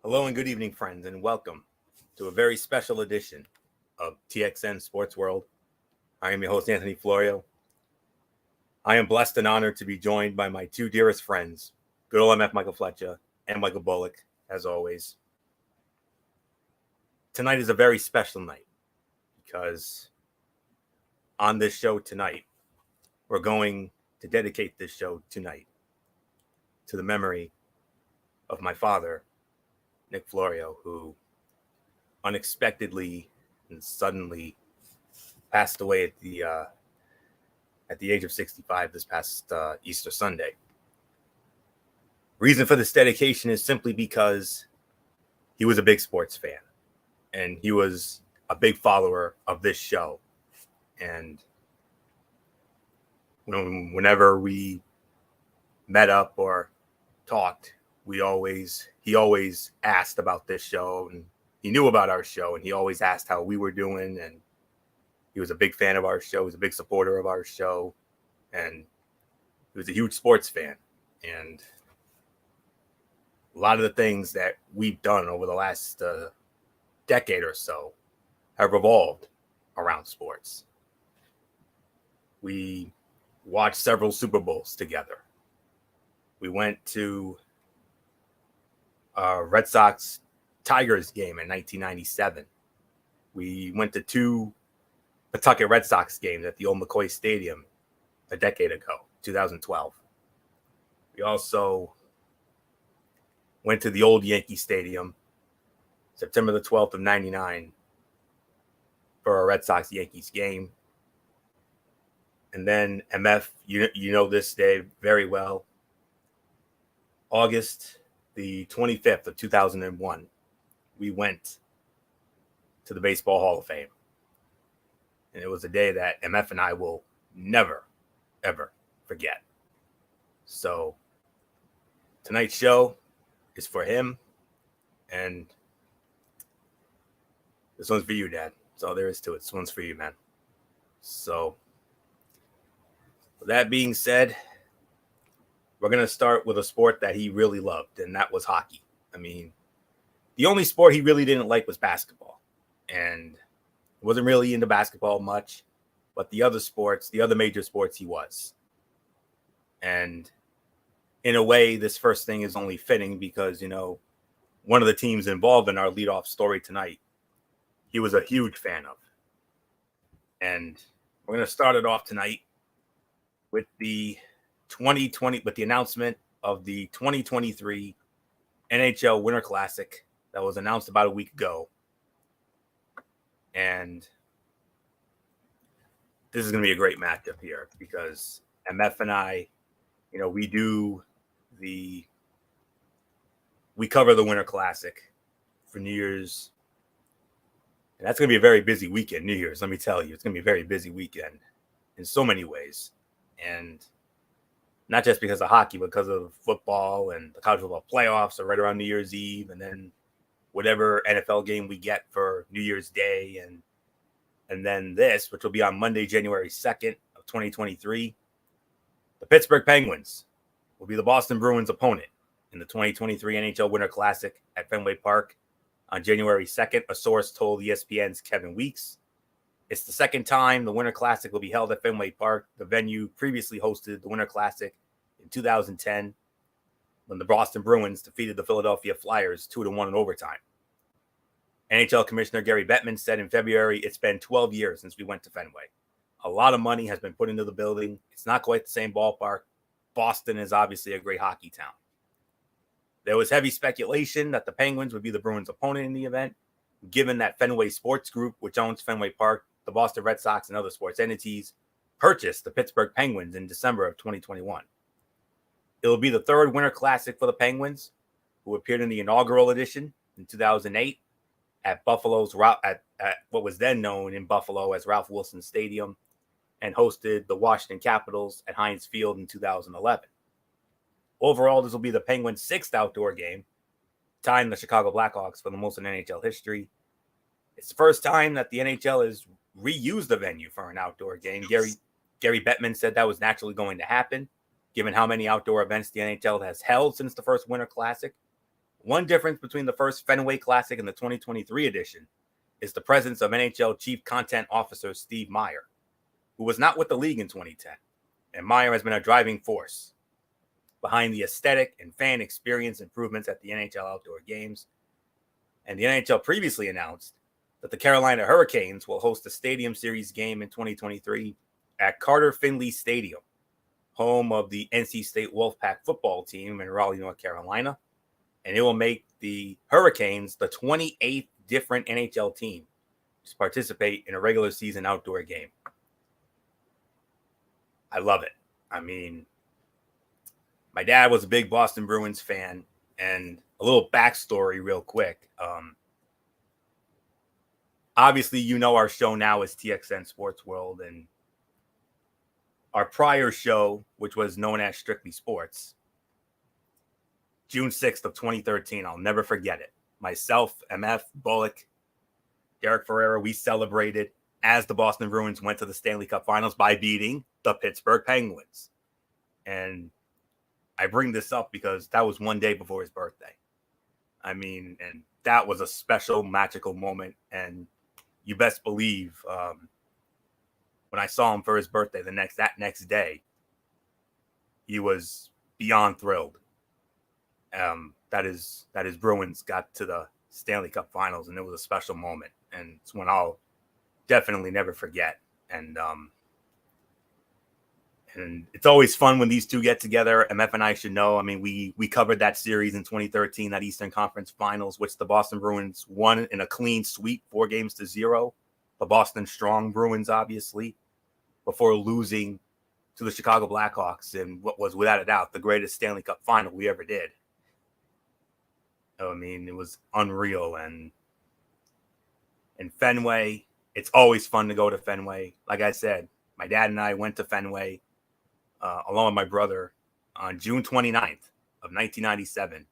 Hello and good evening, friends, and welcome to a very special edition of TXN Sports World. I am your host, Anthony Florio. I am blessed and honored to be joined by my two dearest friends, good old MF Michael Fletcher and Michael Bullock, as always. Tonight is a very special night because on this show tonight, we're going to dedicate this show tonight to the memory of my father, Nick Florio, who unexpectedly and suddenly passed away at the age of 65 this past Easter Sunday. Reason for this dedication is simply because he was a big sports fan and he was a big follower of this show. And whenever we met up or talked, he always asked about this show, and he knew about our show, and he always asked how we were doing. And he was a big fan of our show. He was a big supporter of our show, and he was a huge sports fan. And a lot of the things that we've done over the last decade or so have revolved around sports. We watched several Super Bowls together. We went to a Red Sox Tigers game in 1997. We went to two Pawtucket Red Sox games at the old McCoy Stadium a decade ago, 2012. We also went to the old Yankee Stadium, September the 12th of 99, for a Red Sox-Yankees game. And then, MF, you know this day very well. August the 25th of 2001, we went to the Baseball Hall of Fame. And it was a day that MF and I will never, ever forget. So tonight's show is for him, and this one's for you, Dad. That's all there is to it. This one's for you, man. So with that being said, we're going to start with a sport that he really loved, and that was hockey. I mean, the only sport he really didn't like was basketball, and wasn't really into basketball much, but the other sports, the other major sports, he was. And in a way, this first thing is only fitting because, one of the teams involved in our leadoff story tonight, he was a huge fan of. And we're going to start it off tonight with the announcement of the 2023 NHL Winter Classic that was announced about a week ago. And this is going to be a great matchup here because MF and I, we cover the Winter Classic for New Year's. And that's going to be a very busy weekend, New Year's. Let me tell you, it's going to be a very busy weekend in so many ways. And not just because of hockey, but because of football, and the college football playoffs are right around New Year's Eve, and then whatever NFL game we get for New Year's Day, and then this, which will be on Monday, January 2nd of 2023. The Pittsburgh Penguins will be the Boston Bruins' opponent in the 2023 NHL Winter Classic at Fenway Park on January 2nd, a source told ESPN's Kevin Weeks. It's the second time the Winter Classic will be held at Fenway Park. The venue previously hosted the Winter Classic in 2010 when the Boston Bruins defeated the Philadelphia Flyers 2-1 in overtime. NHL Commissioner Gary Bettman said in February, it's been 12 years since we went to Fenway. A lot of money has been put into the building. It's not quite the same ballpark. Boston is obviously a great hockey town. There was heavy speculation that the Penguins would be the Bruins' opponent in the event, given that Fenway Sports Group, which owns Fenway Park, the Boston Red Sox, and other sports entities, purchased the Pittsburgh Penguins in December of 2021. It will be the third Winter Classic for the Penguins, who appeared in the inaugural edition in 2008 at Buffalo's at what was then known in Buffalo as Ralph Wilson Stadium, and hosted the Washington Capitals at Heinz Field in 2011. Overall, this will be the Penguins' sixth outdoor game, tying the Chicago Blackhawks for the most in NHL history. It's the first time that the NHL has reused the venue for an outdoor game. Gary Bettman said that was naturally going to happen, given how many outdoor events the NHL has held since the first Winter Classic, One difference between the first Fenway Classic and the 2023 edition is the presence of NHL Chief Content Officer Steve Meyer, who was not with the league in 2010. And Meyer has been a driving force behind the aesthetic and fan experience improvements at the NHL outdoor games. And the NHL previously announced that the Carolina Hurricanes will host a Stadium Series game in 2023 at Carter Finley Stadium, home of the NC State Wolfpack football team in Raleigh, North Carolina. And it will make the Hurricanes the 28th different NHL team to participate in a regular season outdoor game. I love it. I mean, my dad was a big Boston Bruins fan, and a little backstory real quick. Obviously, you know our show now is TXN Sports World, and our prior show, which was known as Strictly Sports, June 6th of 2013, I'll never forget it. Myself, MF, Bullock, Derek Ferreira, we celebrated as the Boston Bruins went to the Stanley Cup Finals by beating the Pittsburgh Penguins. And I bring this up because that was one day before his birthday. I mean, and that was a special, magical moment. And you best believe when I saw him for his birthday that next day, he was beyond thrilled. That his Bruins got to the Stanley Cup Finals, and it was a special moment, and it's one I'll definitely never forget. And it's always fun when these two get together. MF and I should know. I mean, we covered that series in 2013, that Eastern Conference Finals, which the Boston Bruins won in a clean sweep, 4-0. The Boston Strong Bruins, obviously, before losing to the Chicago Blackhawks in what was, without a doubt, the greatest Stanley Cup final we ever did. I mean, it was unreal. And in Fenway, it's always fun to go to Fenway. Like I said, my dad and I went to Fenway along with my brother on June 29th of 1997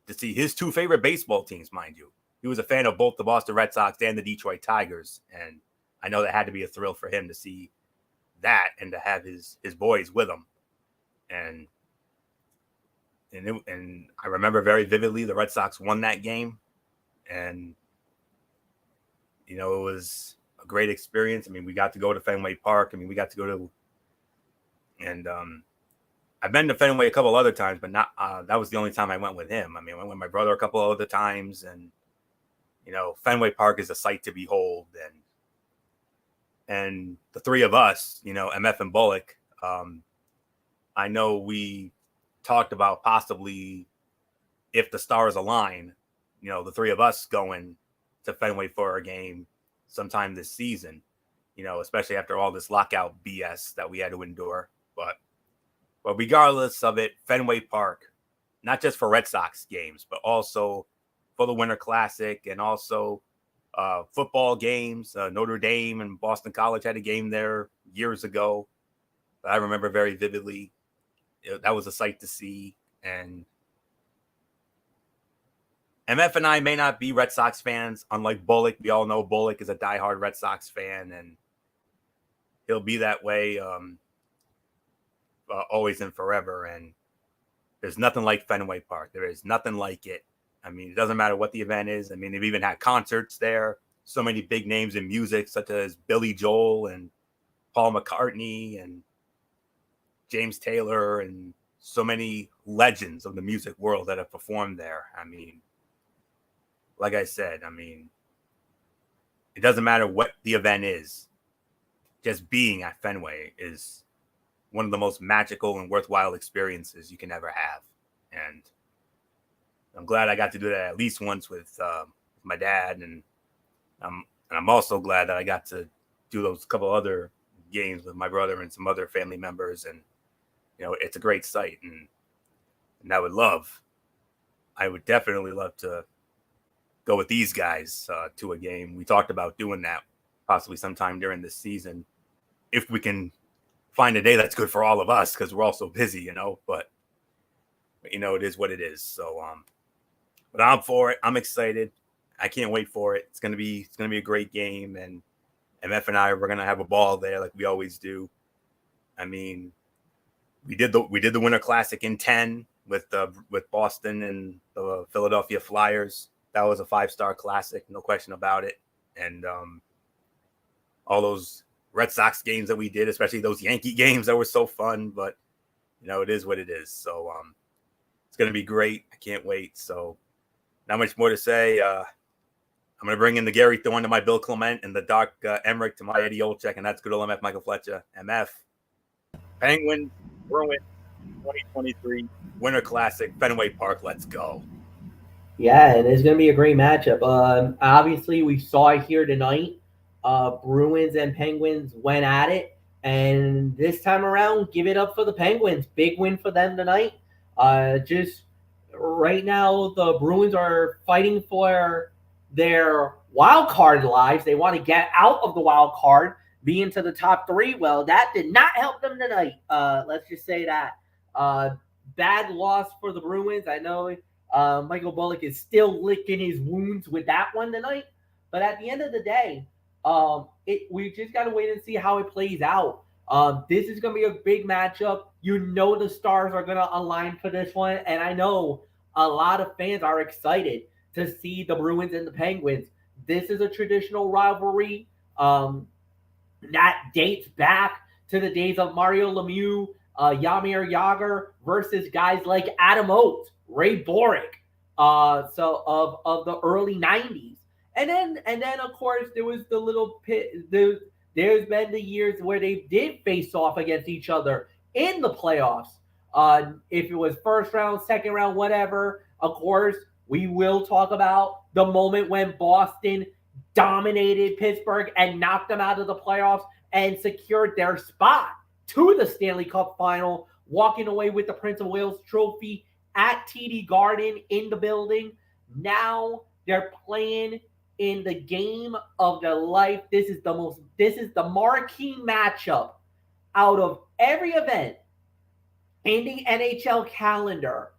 to see his two favorite baseball teams, mind you. He was a fan of both the Boston Red Sox and the Detroit Tigers. And I know that had to be a thrill for him to see that and to have his boys with him. And I remember very vividly the Red Sox won that game. And, you know, it was a great experience. I mean, we got to go to Fenway Park. I mean, we got to go to, and I've been to Fenway a couple other times, but not, that was the only time I went with him. I mean, I went with my brother a couple other times, and, you know, Fenway Park is a sight to behold. And the three of us, you know, MF and Bullock, I know we talked about possibly, if the stars align, you know, the three of us going to Fenway for a game sometime this season, you know, especially after all this lockout BS that we had to endure. But regardless of it, Fenway Park, not just for Red Sox games, but also for the Winter Classic and also football games. Notre Dame and Boston College had a game there years ago that I remember very vividly. That was a sight to see. And MF and I may not be Red Sox fans, unlike Bullock. We all know Bullock is a diehard Red Sox fan, and he'll be that way always and forever. And there's nothing like Fenway Park. There is nothing like it. I mean, it doesn't matter what the event is. I mean, they've even had concerts there. So many big names in music, such as Billy Joel and Paul McCartney and James Taylor, and so many legends of the music world that have performed there. I mean, like I said, I mean, it doesn't matter what the event is. Just being at Fenway is one of the most magical and worthwhile experiences you can ever have. And I'm glad I got to do that at least once with my dad. And I'm also glad that I got to do those couple other games with my brother and some other family members. And, you know, it's a great sight. And I would definitely love to go with these guys to a game. We talked about doing that possibly sometime during this season, if we can find a day that's good for all of us, because we're all so busy, you know. But you know, it is what it is. So, but I'm for it. I'm excited. I can't wait for it. It's gonna be a great game, and MF and we're gonna have a ball there like we always do. I mean, we did the Winter Classic in 10. with Boston and the Philadelphia Flyers. That was a 5-star classic, no question about it. And all those Red Sox games that we did, especially those Yankee games that were so fun. But it is what it is. So it's going to be great. I can't wait. So not much more to say. I'm going to bring in the Gary Thorne to my Bill Clement and the Doc Emmerich to my Eddie Olczyk, and that's good old MF Michael Fletcher. MF. Penguins, Bruins, 2023 Winter Classic, Fenway Park. Let's go. Yeah, and it's going to be a great matchup. Obviously, we saw it here tonight. Bruins and Penguins went at it, and this time around, give it up for the Penguins. Big win for them tonight. Just right now, the Bruins are fighting for their wild card lives. They want to get out of the wild card, be into the top 3. Well, that did not help them tonight. Let's just say that. Bad loss for the Bruins. I know Michael Bullock is still licking his wounds with that one tonight. But at the end of the day, we just got to wait and see how it plays out. This is going to be a big matchup. The stars are going to align for this one. And I know a lot of fans are excited to see the Bruins and the Penguins. This is a traditional rivalry that dates back to the days of Mario Lemieux, Jaromir Jagr versus guys like Adam Oates, Ray Borick, so of the early 90s. And then of course there was the little pit. There's been the years where they did face off against each other in the playoffs. If it was first round, second round, whatever. Of course, we will talk about the moment when Boston dominated Pittsburgh and knocked them out of the playoffs and secured their spot to the Stanley Cup final, walking away with the Prince of Wales trophy at TD Garden in the building. Now they're playing in the game of their life. This is the marquee matchup out of every event in the NHL calendar.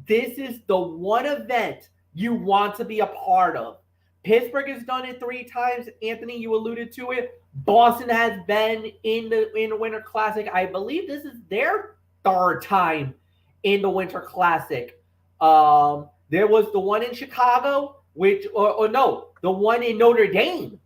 This is the one event you want to be a part of. Pittsburgh has done it 3 times. Anthony, you alluded to it. Boston has been in the Winter Classic. I believe this is their 3rd time in the Winter Classic. There was the one in Chicago, the one in Notre Dame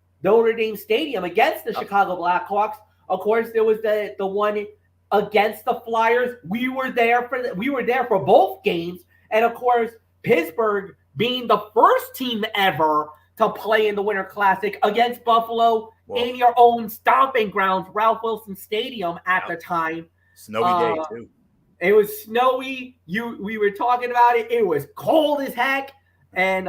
Stadium against the Chicago Blackhawks. Of course, there was the one against the Flyers. We were there for both games, and of course, Pittsburgh being the first team ever to play in the Winter Classic against Buffalo in your own stomping grounds, Ralph Wilson Stadium at the time. Snowy day too. It was snowy. We were talking about it. It was cold as heck, and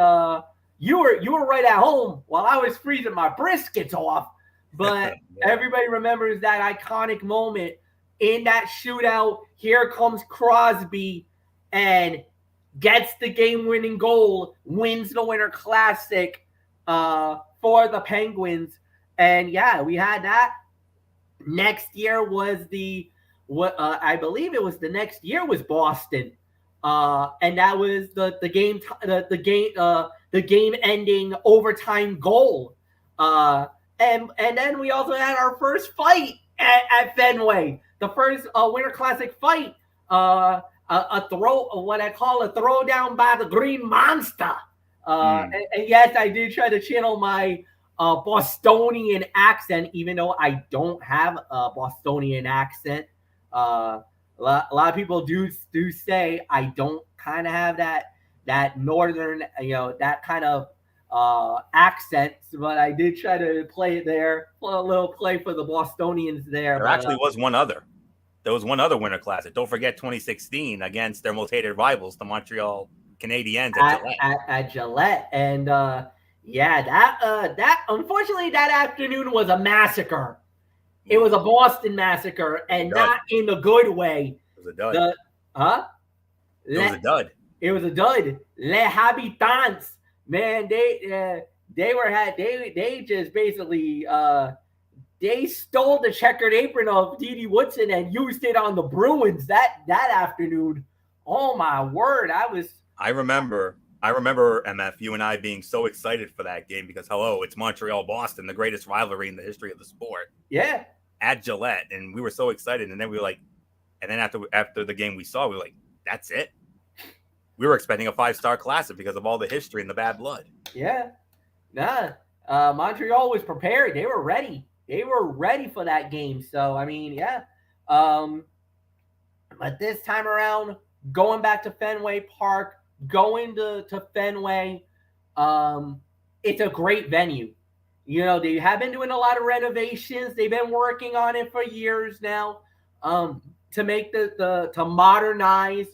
you were right at home while I was freezing my briskets off. But everybody remembers that iconic moment in that shootout. Here comes Crosby and gets the game-winning goal, wins the Winter Classic for the Penguins. And yeah, we had that. Next year was I believe it was the next year was Boston, and that was the game-ending overtime goal. And then we also had our first fight at Fenway, the first Winter Classic fight. What I call a throwdown by the Green Monster. And yes, I did try to channel my Bostonian accent, even though I don't have a Bostonian accent. A lot of people do say I don't kind of have that northern, that kind of accent, but I did try to play it there, a little play for the Bostonians there. There actually was one other. There was one other Winter Classic. Don't forget 2016 against their most hated rivals, the Montreal Canadiens at Gillette. At Gillette. And that unfortunately that afternoon was a massacre. It was a Boston massacre, and not in a good way. It was a dud. It was a dud. It was a dud. Les Habitants, man, they just basically they stole the checkered apron of Didi Woodson and used it on the Bruins that afternoon. Oh my word! I remember MF, you and I being so excited for that game because it's Montreal Boston, the greatest rivalry in the history of the sport. Yeah. At Gillette, and we were so excited, and then we were like, and then after the game we saw, we were like, that's it. we were expecting a 5-star classic because of all the history and the bad blood. Yeah. Nah. Montreal was prepared. They were ready. They were ready for that game. So I mean, yeah. But this time around, going back to Fenway Park, going to Fenway, it's a great venue. You know, they have been doing a lot of renovations. They've been working on it for years now, to make to modernize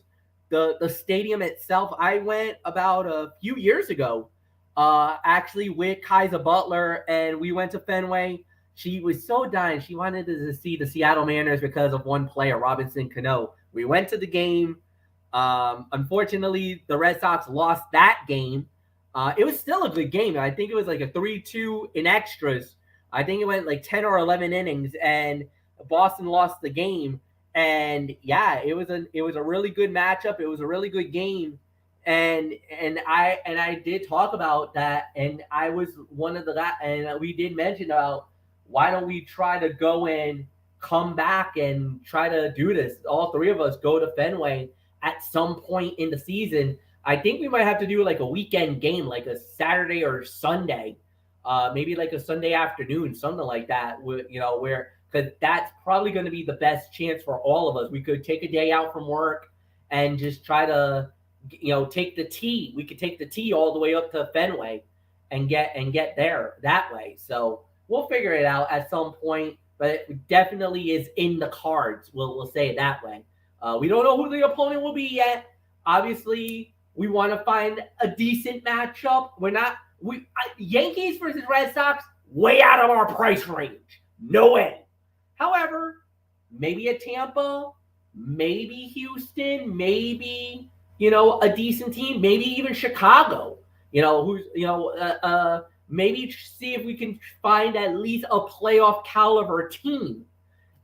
the stadium itself. I went about a few years ago, actually with Kaiser Butler, and we went to Fenway. She was so dying. She wanted to see the Seattle Mariners because of one player, Robinson Cano. We went to the game. Unfortunately, the Red Sox lost that game. It was still a good game. I think it was like a 3-2 in extras. I think it went like 10 or 11 innings, and Boston lost the game. And yeah, it was a really good matchup. It was a really good game. And I did talk about that, and I was one of the and we did mention about why don't we try to go and come back and try to do this? All three of us go to Fenway at some point in the season. I think we might have to do like a weekend game, like a Saturday or Sunday, maybe like a Sunday afternoon, something like that. You know, where because that's probably going to be the best chance for all of us. We could take a day out from work and just try to, you know, take the T. We could take the T all the way up to Fenway and get there that way. So we'll figure it out at some point, but it definitely is in the cards. We'll say it that way. We don't know who the opponent will be yet. Obviously, we want to find a decent matchup. Yankees versus Red Sox, way out of our price range. No way. However, maybe a Tampa, maybe Houston, maybe, you know, a decent team, maybe even Chicago. You know, maybe see if we can find at least a playoff caliber team,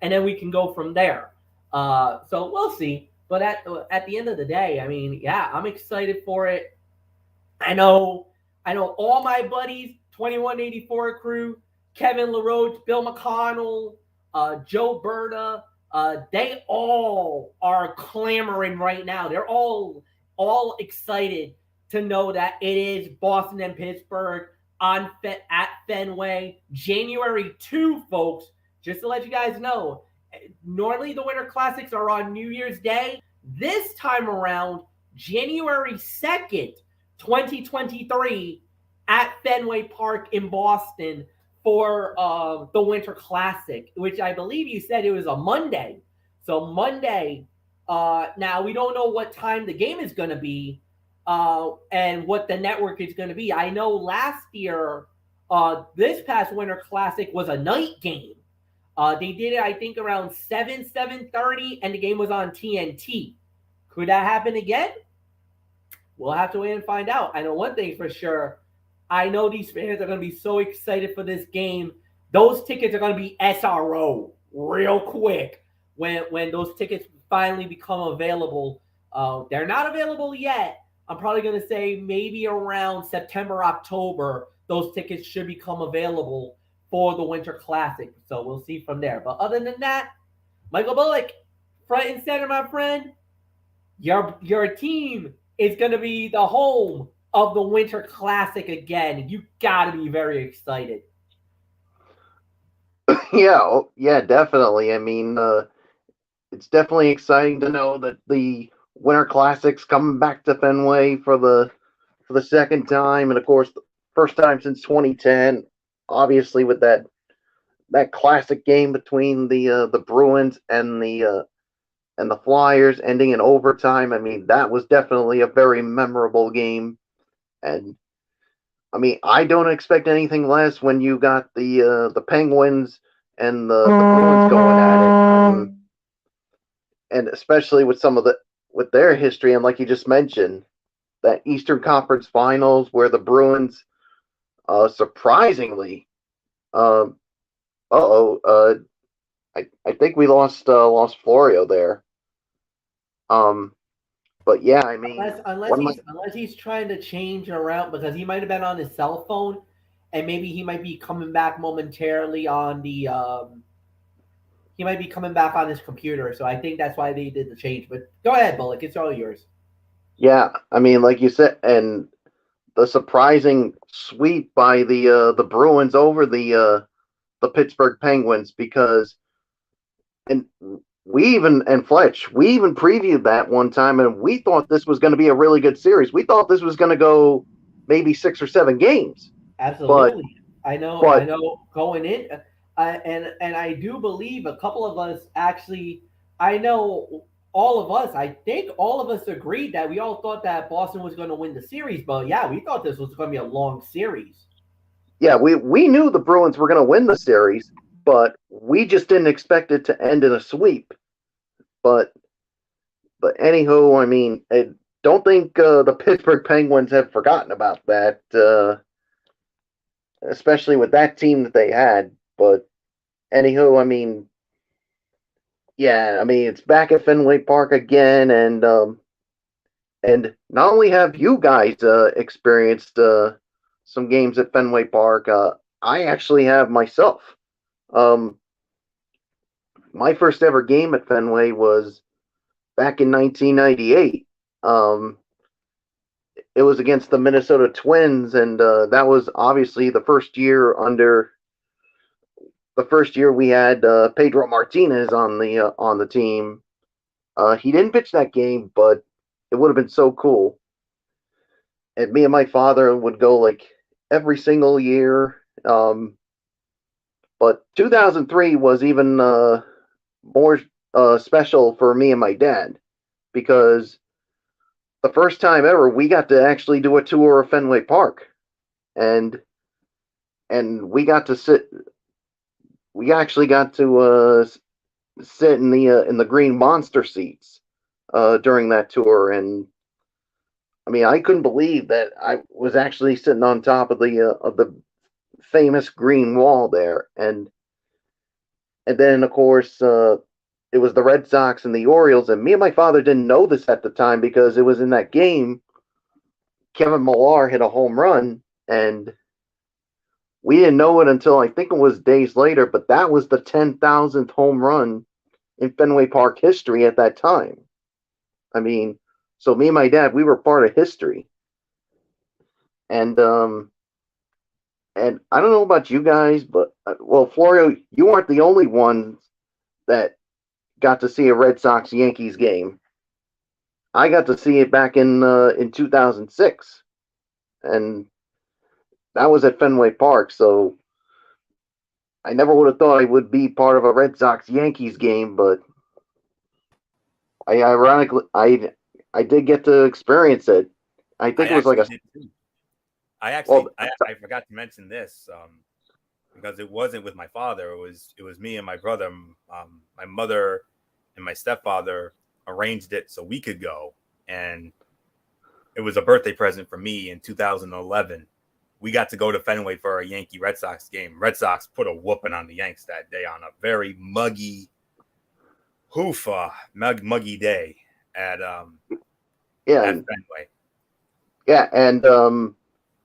and then we can go from there. So we'll see. But at the end of the day, I mean, yeah, I'm excited for it. I know all my buddies, 2184 crew, Kevin LaRoche, Bill McConnell, Joe Berta, they all are clamoring right now. They're all excited to know that it is Boston and Pittsburgh at Fenway, January 2, folks. Just to let you guys know, normally the Winter Classics are on New Year's Day. This time around, January 2nd, 2023, at Fenway Park in Boston for the Winter Classic, which I believe you said it was a Monday. So Monday, now we don't know what time the game is going to be, and what the network is going to be. I know last year, this past Winter Classic was a night game. They did it, I think, around 7:30, and the game was on TNT. Could that happen again? We'll have to wait and find out. I know one thing for sure. I know these fans are going to be so excited for this game. Those tickets are going to be SRO real quick when those tickets finally become available. They're not available yet. I'm probably going to say maybe around September, October, those tickets should become available for the Winter Classic. So we'll see from there. But other than that, Michael Bullock, front and center, my friend, your team is going to be the home of the Winter Classic again. You got to be very excited. Yeah, definitely. I mean, it's definitely exciting to know that the Winter Classic's coming back to Fenway for the second time, and of course, the first time since 2010. Obviously, with that classic game between the Bruins and the Flyers ending in overtime. I mean, that was definitely a very memorable game, and I mean, I don't expect anything less when you got the Penguins and the Bruins going at it, and especially with with their history, and like you just mentioned, that Eastern Conference Finals where the Bruins, surprisingly, I think we lost Florio there. But yeah, I mean, unless he's trying to change around, because he might have been on his cell phone, and maybe he might be coming back momentarily on the he might be coming back on his computer. So I think that's why they did the change. But go ahead, Bullock, it's all yours. Yeah, I mean, like you said, and the surprising sweep by the Bruins over the Pittsburgh Penguins, because and Fletch, we even previewed that one time, and we thought this was going to be a really good series. We thought this was going to go maybe 6 or 7 games, but Absolutely. I know. I but know. Going in, and I do believe a couple of us actually. I know all of us. I think all of us agreed that we all thought that Boston was going to win the series. But yeah, we thought this was going to be a long series. yeah, we knew the Bruins were going to win the series, but we just didn't expect it to end in a sweep. But anywho, I mean, I don't think the Pittsburgh Penguins have forgotten about that, especially with that team that they had. But anywho, I mean, yeah, I mean it's back at Fenway Park again, and not only have you guys experienced some games at Fenway Park, I actually have myself. Um, my first ever game at Fenway was back in 1998. It was against the Minnesota Twins, and that was obviously the first year we had Pedro Martinez on the team. He didn't pitch that game, but it would have been so cool. And me and my father would go like every single year. But 2003 was even more special for me and my dad, because the first time ever we got to actually do a tour of Fenway Park, and we got to sit. We actually got to sit in the green monster seats during that tour, and I mean I couldn't believe that I was actually sitting on top of the famous green wall there, and then of course it was the Red Sox and the Orioles, and me and my father didn't know this at the time because it was in that game Kevin Millar hit a home run, and we didn't know it until I think it was days later, but that was the 10,000th home run in Fenway Park history at that time. I mean, so me and my dad, we were part of history. And I don't know about you guys, but well, Florio, you aren't the only one that got to see a Red Sox Yankees game. I got to see it back in 2006, and that was at Fenway Park. So I never would have thought I would be part of a Red Sox Yankees game, but I did get to experience it. I think I it was like actually a did too. well, I forgot to mention this because it wasn't with my father. It was me and my brother. My mother and my stepfather arranged it so we could go, and it was a birthday present for me in 2011. We got to go to Fenway for a Yankee Red Sox game. Red Sox put a whooping on the Yanks that day on a very muggy muggy day at yeah, at Fenway. yeah, and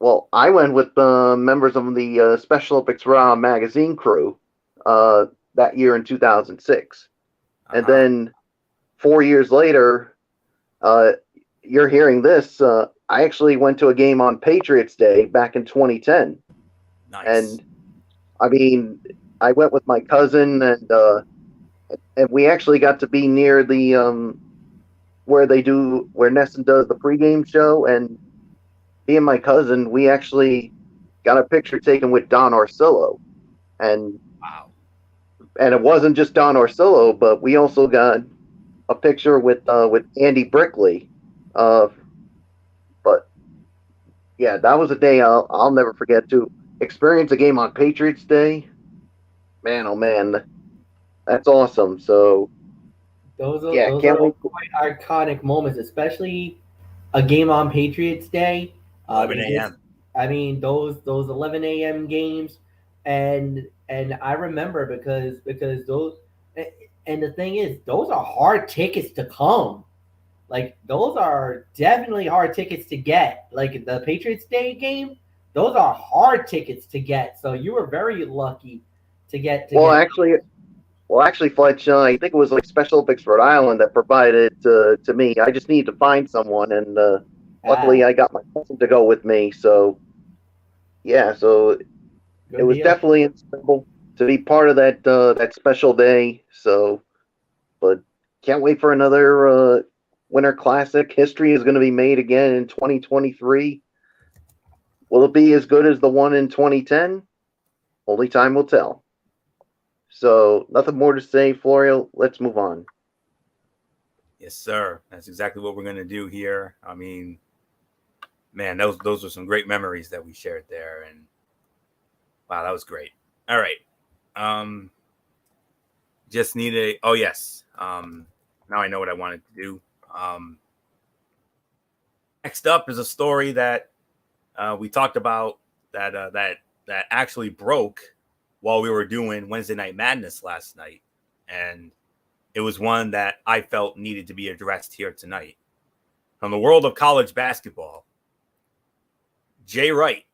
well, I went with members of the Special Olympics Raw magazine crew that year in 2006, and then 4 years later, uh, you're hearing this. I actually went to a game on Patriots Day back in 2010, Nice. and I mean, I went with my cousin, and we actually got to be near the where Nesson does the pregame show, and me and my cousin, we actually got a picture taken with Don Orsillo, and Wow. and it wasn't just Don Orsillo, but we also got a picture with Andy Brickley. But yeah, that was a day I'll never forget. To experience a game on Patriots Day, man, oh man, that's awesome. So yeah, Those can't are wait. quite iconic moments, especially a game on Patriots Day. 11 They just, a.m. I mean, those 11 a.m. games, and I remember because those, and the thing is, those are hard tickets to come. Like those are definitely hard tickets to get. Like the Patriots Day game, those are hard tickets to get. So you were very lucky to get Well, those. Well, actually, Fletch, I think it was like Special Olympics Rhode Island that provided to me. I just needed to find someone, and luckily Ah, I got my cousin to go with me. So yeah, so it good was deal. definitely enjoyable to be part of that special day. So, but can't wait for another Winter Classic. History is going to be made again in 2023. Will it be as good as the one in 2010? Only time will tell. So, nothing more to say, Florio. Let's move on. Yes, sir. That's exactly what we're gonna do here. I mean, man, those were some great memories that we shared there, and wow, that was great. All right. Um, just need a. Oh yes. Now I know what I wanted to do. Next up is a story that we talked about that actually broke while we were doing Wednesday Night Madness last night, and it was one that I felt needed to be addressed here tonight. From the world of college basketball, Jay Wright,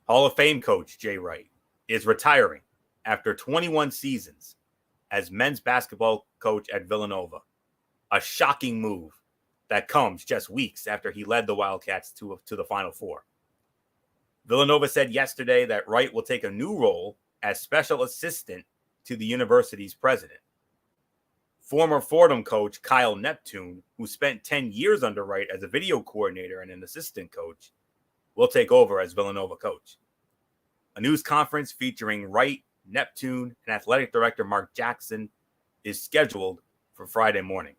Hall of Fame coach Jay Wright, is retiring after 21 seasons as men's basketball coach at Villanova. A shocking move that comes just weeks after he led the Wildcats to the Final Four. Villanova said yesterday that Wright will take a new role as special assistant to the university's president. Former Fordham coach Kyle Neptune, who spent 10 years under Wright as a video coordinator and an assistant coach, will take over as Villanova coach. A news conference featuring Wright, Neptune, and athletic director Mark Jackson is scheduled for Friday morning.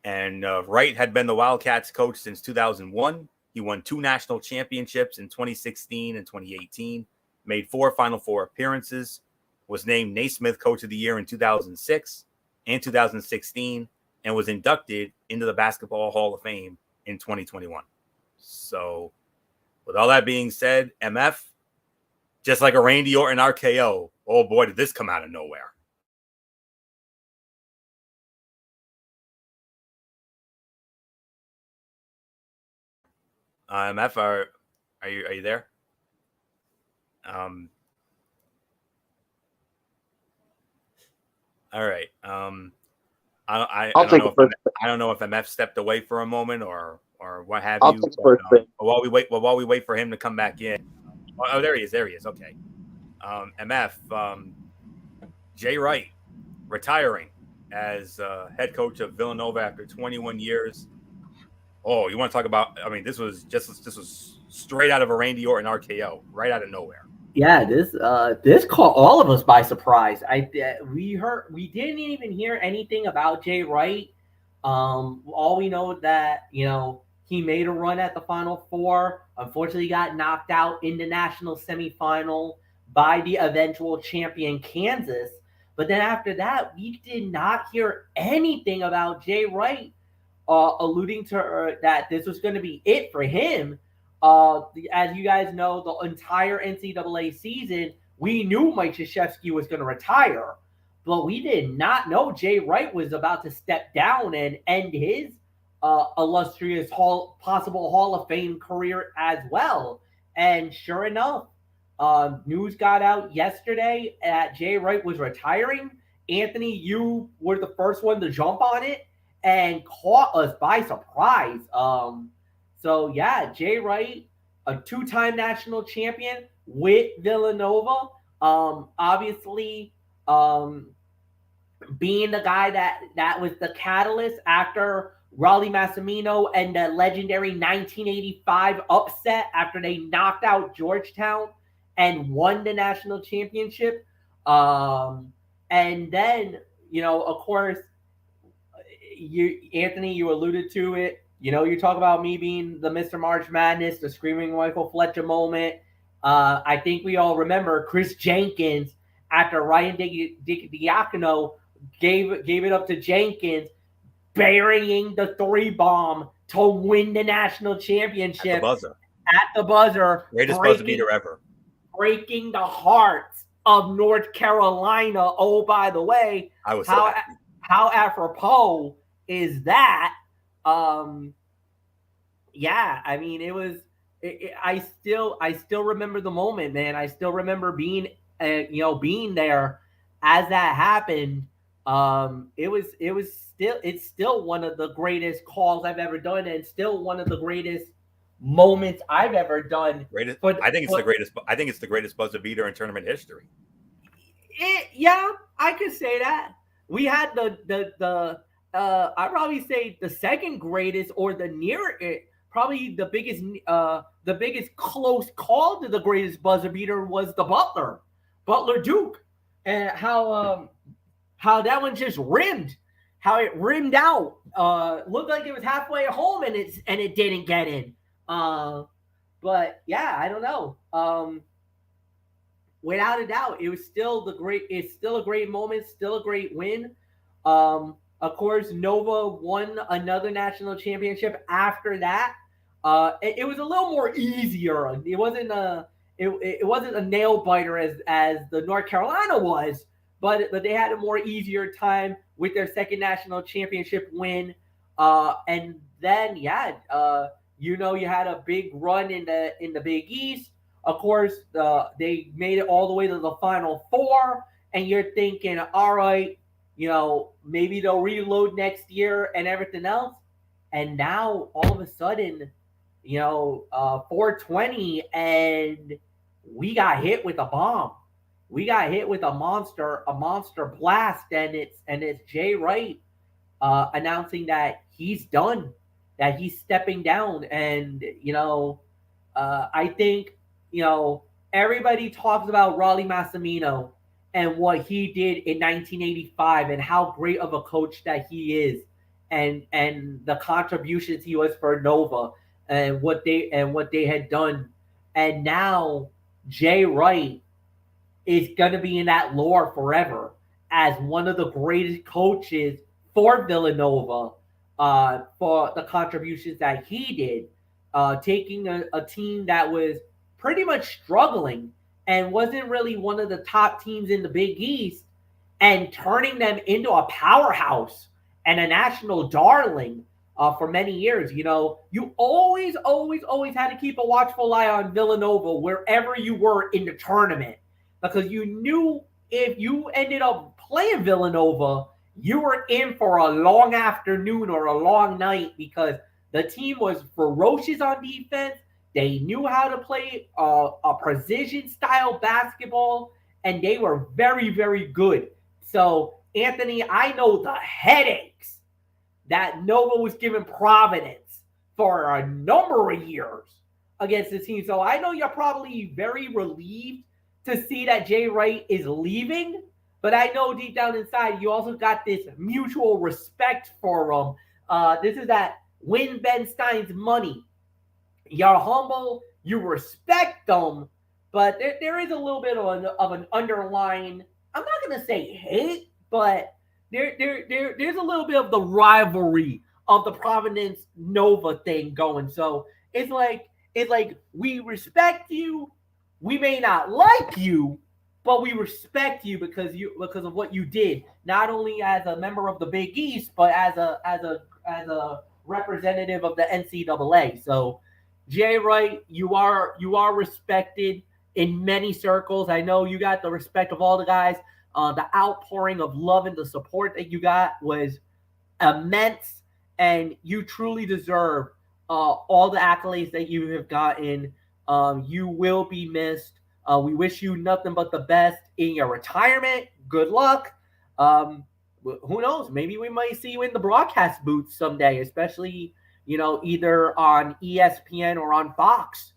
And Wright had been the Wildcats coach since 2001. He won 2 national championships in 2016 and 2018, made 4 Final Four appearances, was named Naismith Coach of the Year in 2006 and 2016, and was inducted into the Basketball Hall of Fame in 2021. So, with all that being said, MF, just like a Randy Orton RKO, oh boy, did this come out of nowhere. MF, are you there? All right. I I'll don't take know the if first. I don't know if MF stepped away for a moment or what have I'll you. take the first thing. But while we wait for him to come back in. Oh, there he is. There he is. Okay. MF, Jay Wright retiring as head coach of Villanova after 21 years. Oh, you want to talk about? I mean, this was straight out of a Randy Orton RKO, right out of nowhere. Yeah, this caught all of us by surprise. We didn't even hear anything about Jay Wright. All we know that he made a run at the Final Four. Unfortunately, got knocked out in the national semifinal by the eventual champion Kansas. But then after that, we did not hear anything about Jay Wright, alluding to that this was going to be it for him. As you guys know, the entire NCAA season, we knew Mike Krzyzewski was going to retire, but we did not know Jay Wright was about to step down and end his illustrious possible Hall of Fame career as well. And sure enough, news got out yesterday that Jay Wright was retiring. Anthony, you were the first one to jump on it and caught us by surprise. So yeah, Jay Wright, a 2-time national champion with Villanova. Obviously, being the guy that was the catalyst after Raleigh Massimino and the legendary 1985 upset after they knocked out Georgetown and won the national championship. And then, of course, Anthony, you alluded to it. You talk about me being the Mr. March Madness, the screaming Michael Fletcher moment. I think we all remember Chris Jenkins after Ryan Diacono gave it up to Jenkins, burying the 3 bomb to win the national championship at the buzzer. Greatest buzzer beater ever. Breaking the hearts of North Carolina. Oh, by the way, I was so happy. How apropos is that? Yeah, I mean, it was I still remember the moment, man. I still remember being being there as that happened. It's still one of the greatest calls I've ever done, and still one of the greatest moments I've ever done. Greatest. But I think it's the greatest. I think it's the greatest buzzer beater in tournament history. yeah, I could say that. We had I'd probably say the second greatest or the near it. Probably the biggest close call to the greatest buzzer beater was the Butler Duke, and how that one just rimmed, how it rimmed out. Looked like it was halfway home, and it didn't get in. But yeah, I don't know. Without a doubt, it was still it's still a great moment, still a great win. Of course, Nova won another national championship after that. It was a little more easier. It wasn't a nail biter as the North Carolina was, but they had a more easier time with their second national championship win. And then you had a big run in the Big East. Of course, they made it all the way to the Final Four, and you're thinking, all right, maybe they'll reload next year and everything else. And now all of a sudden, 420, and we got hit with a bomb. We got hit with a monster blast, and it's Jay Wright announcing that he's done, that he's stepping down, and I think everybody talks about Raleigh Massimino and what he did in 1985 and how great of a coach that he is, and the contributions he was for Nova and what they had done. And now Jay Wright is going to be in that lore forever as one of the greatest coaches for Villanova, for the contributions that he did, taking a team that was pretty much struggling and wasn't really one of the top teams in the Big East, and turning them into a powerhouse and a national darling for many years. You always had to keep a watchful eye on Villanova wherever you were in the tournament, because you knew if you ended up playing Villanova, you were in for a long afternoon or a long night, because the team was ferocious on defense. They knew how to play a precision style basketball, and they were very, very good. So, Anthony, I know the headaches that Nova was giving Providence for a number of years against the team. So I know you're probably very relieved to see that Jay Wright is leaving, but I know deep down inside you also got this mutual respect for him. This is that win Ben Stein's money. You're humble, you respect them, but there is a little bit of an underlying, I'm not going to say hate, but there's a little bit of the rivalry of the Providence Nova thing going. So it's like we respect you. We may not like you, but we respect you because of what you did, not only as a member of the Big East, but as a representative of the NCAA. So Jay Wright, you are respected in many circles. I know you got the respect of all the guys. The outpouring of love and the support that you got was immense, and you truly deserve all the accolades that you have gotten. You will be missed. We wish you nothing but the best in your retirement. Good luck. Who knows? Maybe we might see you in the broadcast booth someday, especially, either on ESPN or on Fox.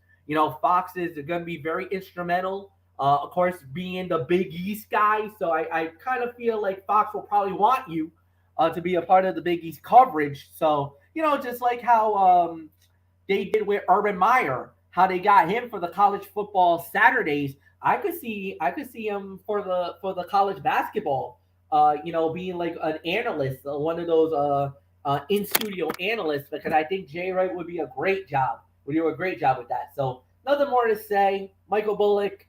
Fox is going to be very instrumental. Of course, being the Big East guy. So I kind of feel like Fox will probably want you to be a part of the Big East coverage. So, just like how they did with Urban Meyer, how they got him for the college football Saturdays. I could see him for the college basketball, being like an analyst, one of those in studio analysts, because I think Jay Wright would do a great job with that. So nothing more to say. Michael Bullock,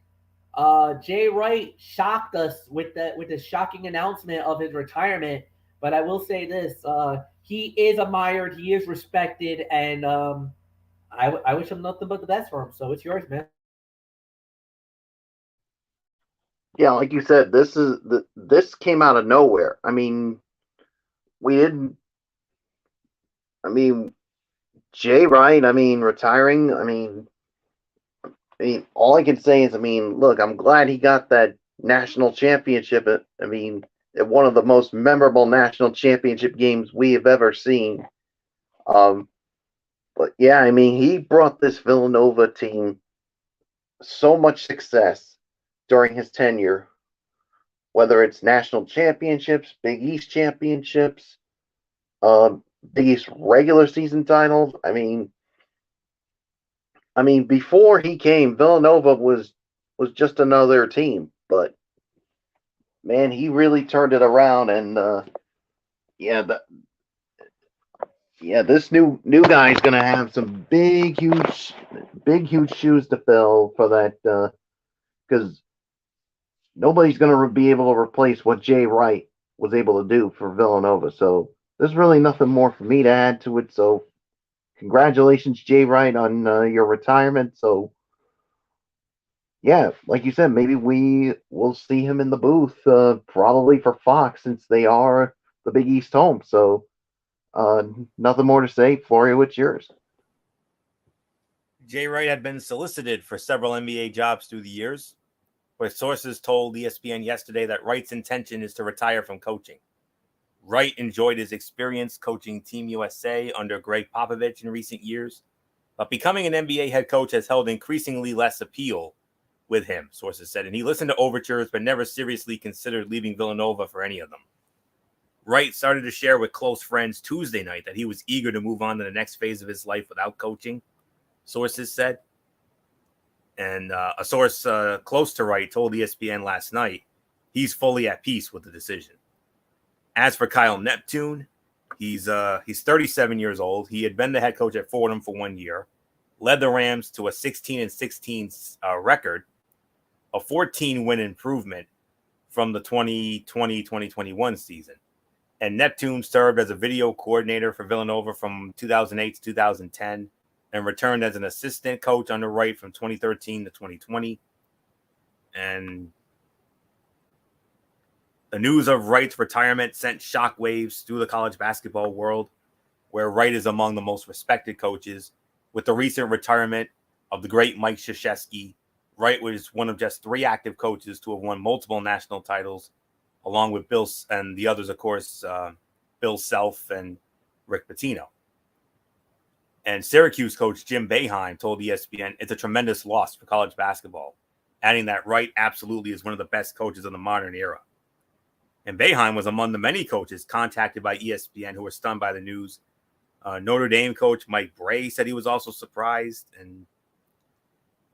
Jay Wright shocked us with the shocking announcement of his retirement. But I will say this: he is admired, he is respected, and I wish him nothing but the best for him. So it's yours, man. Yeah, like you said, this came out of nowhere. I mean, we didn't. I mean, Jay Wright. I mean, retiring. I mean, all I can say is, I mean, look, I'm glad he got that national championship. I mean, at one of the most memorable national championship games we have ever seen. Um, but yeah, I mean, he brought this Villanova team so much success during his tenure, whether it's national championships, Big East championships, uh, Big East regular season titles. I mean, before he came, Villanova was just another team, but man, he really turned it around, and yeah, yeah, this new guy is gonna have some big huge shoes to fill for that because nobody's gonna be able to replace what Jay Wright was able to do for Villanova. So there's really nothing more for me to add to it. So congratulations, Jay Wright, on your retirement. So yeah, like you said, maybe we will see him in the booth, probably for Fox since they are the Big East home. So uh, nothing more to say. Florio, it's yours. Jay Wright had been solicited for several NBA jobs through the years, but sources told ESPN yesterday that Wright's intention is to retire from coaching. Wright enjoyed his experience coaching Team USA under Greg Popovich in recent years, but becoming an NBA head coach has held increasingly less appeal with him, sources said, and he listened to overtures but never seriously considered leaving Villanova for any of them. Wright started to share with close friends Tuesday night that he was eager to move on to the next phase of his life without coaching, sources said. And a source close to Wright told ESPN last night he's fully at peace with the decision. As for Kyle Neptune, he's 37 years old. He had been the head coach at Fordham for 1 year, led the Rams to a 16-16 record, a 14-win improvement from the 2020-2021 season. And Neptune served as a video coordinator for Villanova from 2008 to 2010 and returned as an assistant coach under Wright from 2013 to 2020. And the news of Wright's retirement sent shockwaves through the college basketball world, where Wright is among the most respected coaches. With the recent retirement of the great Mike Krzyzewski, Wright was one of just 3 active coaches to have won multiple national titles, along with Bill and the others, of course, Bill Self and Rick Pitino. And Syracuse coach Jim Boeheim told ESPN it's a tremendous loss for college basketball, adding that Wright absolutely is one of the best coaches of the modern era. And Boeheim was among the many coaches contacted by ESPN who were stunned by the news. Notre Dame coach Mike Bray said he was also surprised. And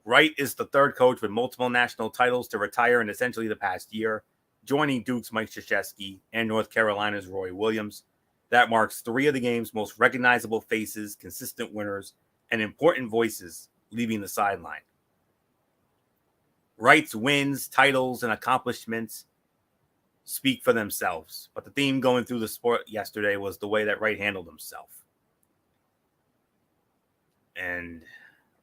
Wright is the 3rd coach with multiple national titles to retire in essentially the past year, joining Duke's Mike Krzyzewski and North Carolina's Roy Williams. That marks 3 of the game's most recognizable faces, consistent winners, and important voices leaving the sideline. Wright's wins, titles, and accomplishments speak for themselves, but the theme going through the sport yesterday was the way that Wright handled himself. And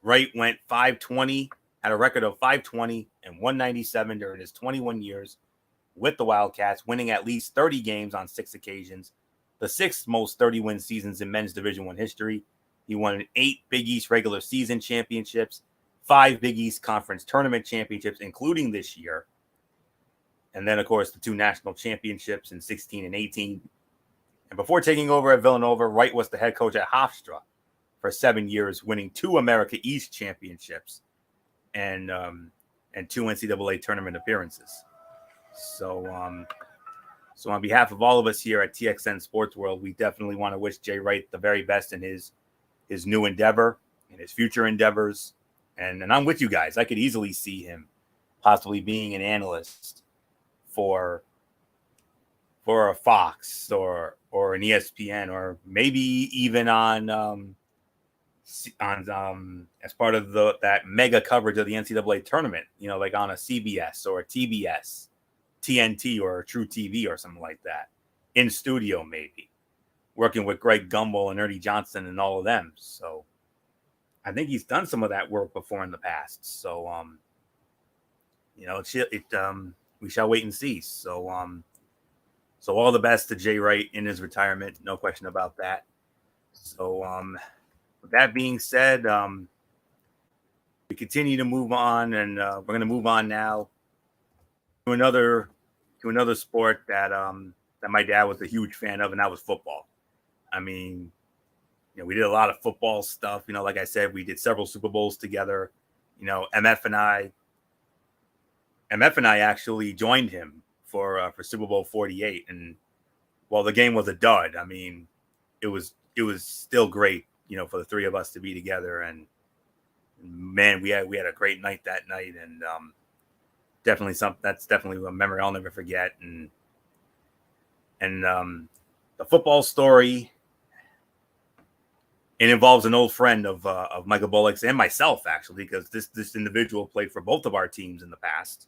Wright went 520, had a record of 520 and 197 during his 21 years with the Wildcats, winning at least 30 games on 6 occasions, the 6th most 30-win seasons in men's Division I history. He won 8 Big East regular season championships, 5 Big East Conference tournament championships, including this year. And then, of course, the 2 national championships in 16 and 18. And before taking over at Villanova, Wright was the head coach at Hofstra for 7 years, winning 2 America East championships and 2 NCAA tournament appearances. So on behalf of all of us here at TXN Sports World, we definitely want to wish Jay Wright the very best in his new endeavor and his future endeavors. And I'm with you guys. I could easily see him possibly being an analyst for a Fox or an ESPN, or maybe even on as part of that mega coverage of the NCAA tournament, like on a CBS or a TBS, TNT or True TV or something like that, in studio maybe, working with Greg Gumbel and Ernie Johnson and all of them. So I think he's done some of that work before in the past. So, we shall wait and see. So all the best to Jay Wright in his retirement. No question about that. So, with that being said, we continue to move on, and we're going to move on now to another sport that my dad was a huge fan of, and that was football. I mean, we did a lot of football stuff. Like I said, we did several Super Bowls together. MF and I actually joined him for Super Bowl 48, and while the game was a dud, I mean, it was still great, for the three of us to be together. And man, we had a great night that night, and that's definitely a memory I'll never forget. And the football story, it involves an old friend of Michael Bullock's and myself, actually, because this individual played for both of our teams in the past,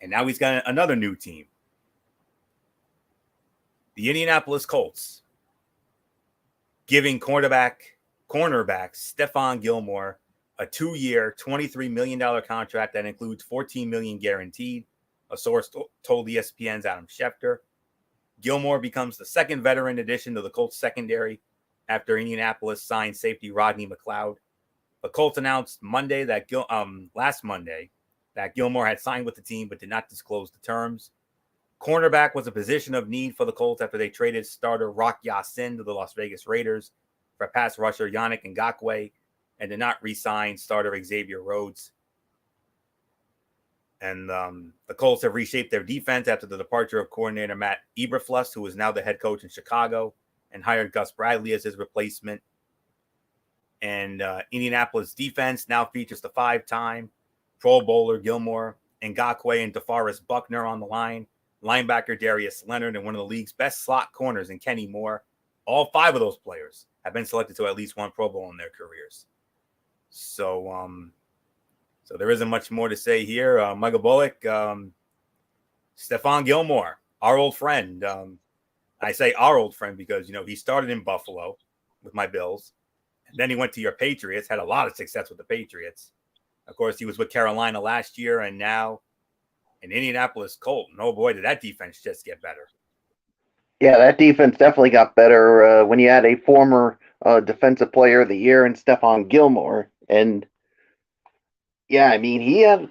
and now he's got another new team, the Indianapolis Colts, giving cornerback Stephon Gilmore a 2-year, $23 million contract that includes $14 million guaranteed. A source told ESPN's Adam Schefter. Gilmore becomes the second veteran addition to the Colts secondary after Indianapolis signed safety Rodney McLeod. The Colts announced last Monday that Gilmore had signed with the team but did not disclose the terms. Cornerback was a position of need for the Colts after they traded starter Rock Ya-Sin to the Las Vegas Raiders for pass rusher Yannick Ngakoue and did not re-sign starter Xavier Rhodes. And the Colts have reshaped their defense after the departure of coordinator Matt Eberflus, who is now the head coach in Chicago, and hired Gus Bradley as his replacement. And Indianapolis defense now features the 5-time Pro Bowler Gilmore, Ngakoue, and DeForest Buckner on the line, linebacker Darius Leonard, and one of the league's best slot corners in Kenny Moore. All 5 of those players have been selected to at least one Pro Bowl in their careers. So there isn't much more to say here. Michael Bullock, Stephon Gilmore, our old friend. I say our old friend because, he started in Buffalo with my Bills. And then he went to your Patriots, had a lot of success with the Patriots. Of course, he was with Carolina last year and now an Indianapolis Colt. And oh boy, did that defense just get better. Yeah, that defense definitely got better when you had a former defensive player of the year in Stephon Gilmore. And yeah, I mean, he had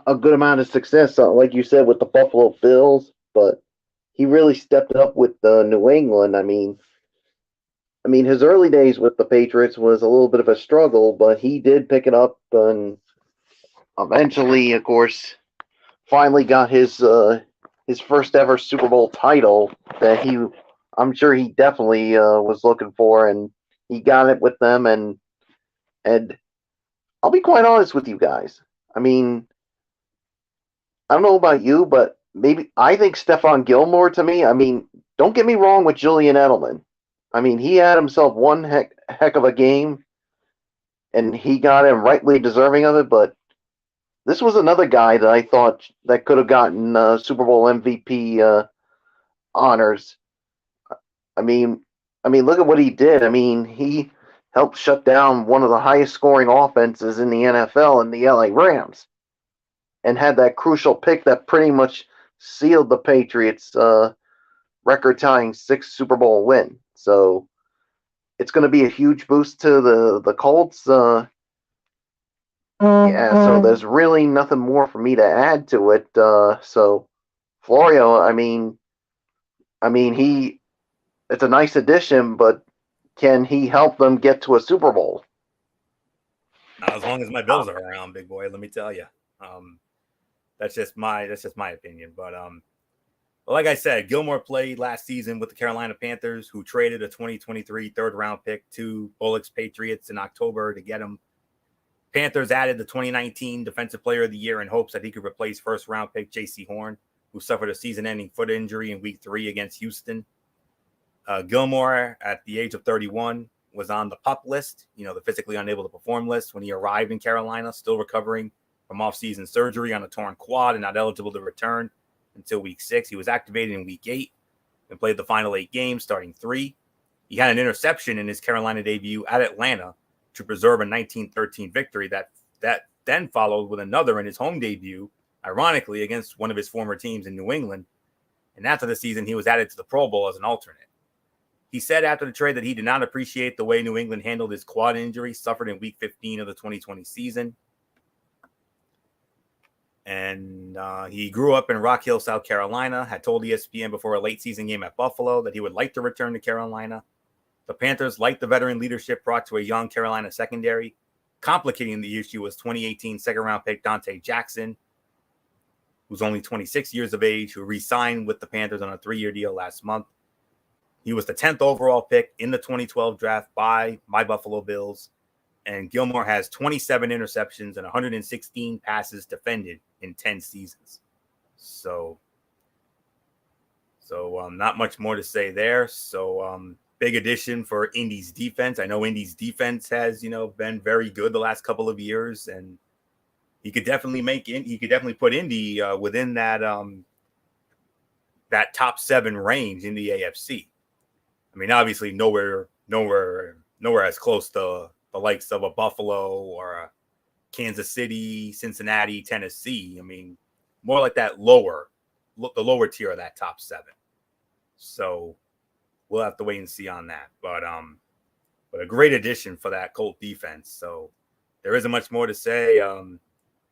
a good amount of success, like you said, with the Buffalo Bills, but he really stepped up with New England. I mean, his early days with the Patriots was a little bit of a struggle, but he did pick it up and eventually, of course, finally got his first ever Super Bowl title that I'm sure he definitely was looking for, and he got it with them. And I'll be quite honest with you guys. I mean, I don't know about you, but maybe I think Stephon Gilmore, to me, I mean, don't get me wrong with Julian Edelman. I mean, he had himself one heck of a game, and he got him rightly deserving of it, but this was another guy that I thought that could have gotten Super Bowl MVP honors. I mean, look at what he did. I mean, he helped shut down one of the highest scoring offenses in the NFL in the LA Rams, and had that crucial pick that pretty much sealed the Patriots' record-tying 6th Super Bowl win. So it's going to be a huge boost to the Colts. Yeah, so there's really nothing more for me to add to it. So Florio, I mean, it's a nice addition, but can he help them get to a Super Bowl? As long as my Bills are around, big boy, let me tell you. That's just my opinion. But like I said, Gilmore played last season with the Carolina Panthers, who traded a 2023 third-round pick to Bullock's Patriots in October to get him. Panthers added the 2019 Defensive Player of the Year in hopes that he could replace first-round pick J.C. Horn, who suffered a season-ending foot injury in Week 3 against Houston. Gilmore, at the age of 31, was on the PUP list, the physically unable to perform list, when he arrived in Carolina, still recovering from off-season surgery on a torn quad and not eligible to return until Week 6. He was activated in Week 8 and played the final 8 games, starting 3. He had an interception in his Carolina debut at Atlanta, to preserve a 1913 victory that then followed with another in his home debut, ironically, against one of his former teams in New England. And after the season, he was added to the Pro Bowl as an alternate. He said after the trade that he did not appreciate the way New England handled his quad injury suffered in Week 15 of the 2020 season. And he grew up in Rock Hill, South Carolina, had told ESPN before a late season game at Buffalo that he would like to return to Carolina. The Panthers liked the veteran leadership brought to a young Carolina secondary. Complicating the issue was 2018 second-round pick Dante Jackson, who's only 26 years of age, who re-signed with the Panthers on a 3-year deal last month. He was the 10th overall pick in the 2012 draft by my Buffalo Bills. And Gilmore has 27 interceptions and 116 passes defended in 10 seasons. So not much more to say there. So big addition for Indy's defense. I know Indy's defense has, been very good the last couple of years, and he could definitely put Indy within that that top 7 range in the AFC. I mean, obviously nowhere as close to the likes of a Buffalo or a Kansas City, Cincinnati, Tennessee. I mean, more like the lower tier of that top 7. So we'll have to wait and see on that. But a great addition for that Colt defense. So there isn't much more to say.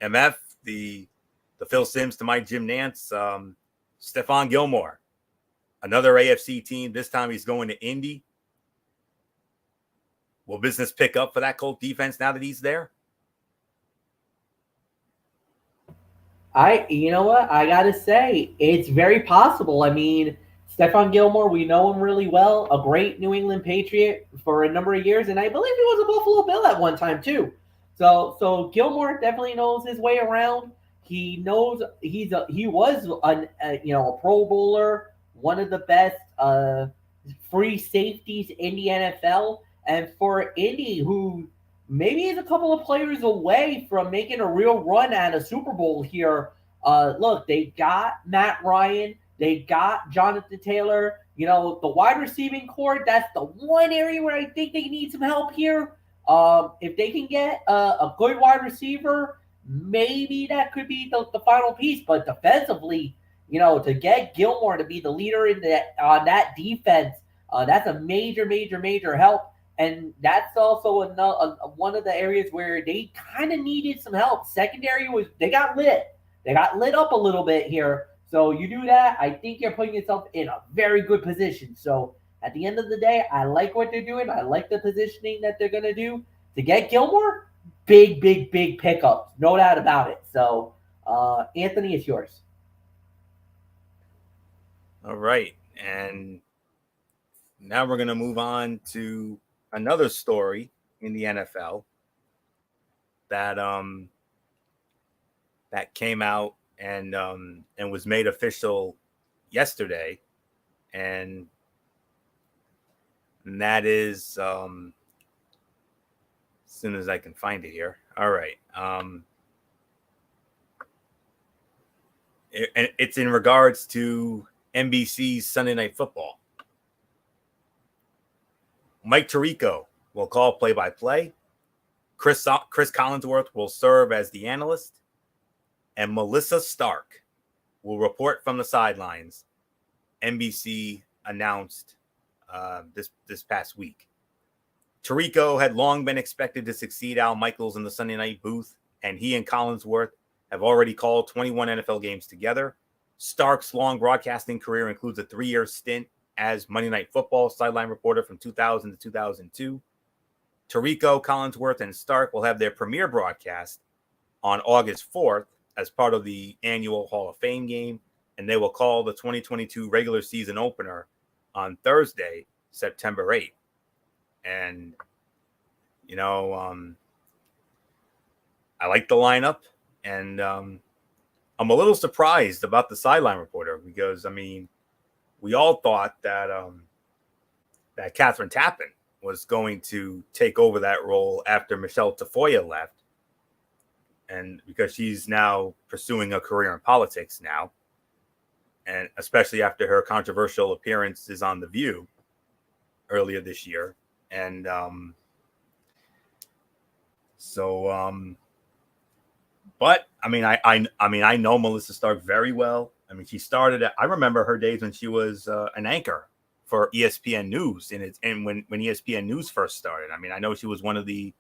MF, the Phil Simms to my Jim Nance, Stephon Gilmore, another AFC team. This time he's going to Indy. Will business pick up for that Colt defense now that he's there? You know what? I got to say, it's very possible. I mean, Stephon Gilmore, we know him really well, a great New England Patriot for a number of years, and I believe he was a Buffalo Bill at one time too. So Gilmore definitely knows his way around. He knows he was a Pro Bowler, one of the best free safeties in the NFL, and for Indy, who maybe is a couple of players away from making a real run at a Super Bowl here. Look, they got Matt Ryan. They got Jonathan Taylor. The wide receiving core, that's the one area where I think they need some help here. If they can get a good wide receiver, maybe that could be the final piece. But defensively, to get Gilmore to be the leader on that defense, that's a major, major, major help. And that's also one of the areas where they kind of needed some help. Secondary they got lit. They got lit up a little bit here. So you do that, I think you're putting yourself in a very good position. So at the end of the day, I like what they're doing. I like the positioning that they're going to do. To get Gilmore, big, big, big pickups. No doubt about it. So, Anthony, it's yours. All right. And now we're going to move on to another story in the NFL that came out and was made official yesterday, and that is as soon as I can find it here. All right, and it's in regards to NBC's Sunday Night Football. Mike Tirico will call play-by-play. Chris Collinsworth will serve as the analyst. And Melissa Stark will report from the sidelines, NBC announced this past week. Tirico had long been expected to succeed Al Michaels in the Sunday night booth, and he and Collinsworth have already called 21 NFL games together. Stark's long broadcasting career includes a 3-year stint as Monday Night Football sideline reporter from 2000 to 2002. Tirico, Collinsworth, and Stark will have their premiere broadcast on August 4th as part of the annual Hall of Fame game, and they will call the 2022 regular season opener on Thursday, September 8th. And, I like the lineup, and I'm a little surprised about the sideline reporter because, we all thought that that Catherine Tappan was going to take over that role after Michelle Tafoya left, and because she's now pursuing a career in politics now, and especially after her controversial appearances on The View earlier this year. And So, but I mean, I know Melissa Stark very well. I mean, she started. I remember her days when she was an anchor for ESPN News, and when ESPN News first started. I mean, I know she was one of the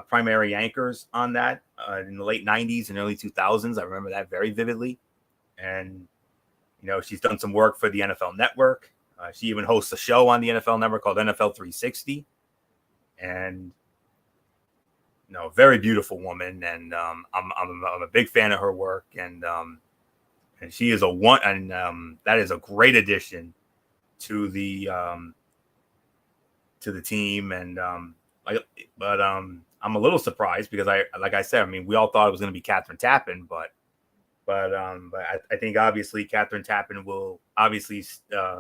primary anchors on that in the late '90s and early 2000s. I remember that very vividly, and she's done some work for the NFL Network. She even hosts a show on the NFL Network called NFL 360, and very beautiful woman, and I'm a big fan of her work, and she is that is a great addition to the team, and but I'm a little surprised because like I said, I mean, we all thought it was going to be Catherine Tappan, but I think obviously Catherine Tappan will obviously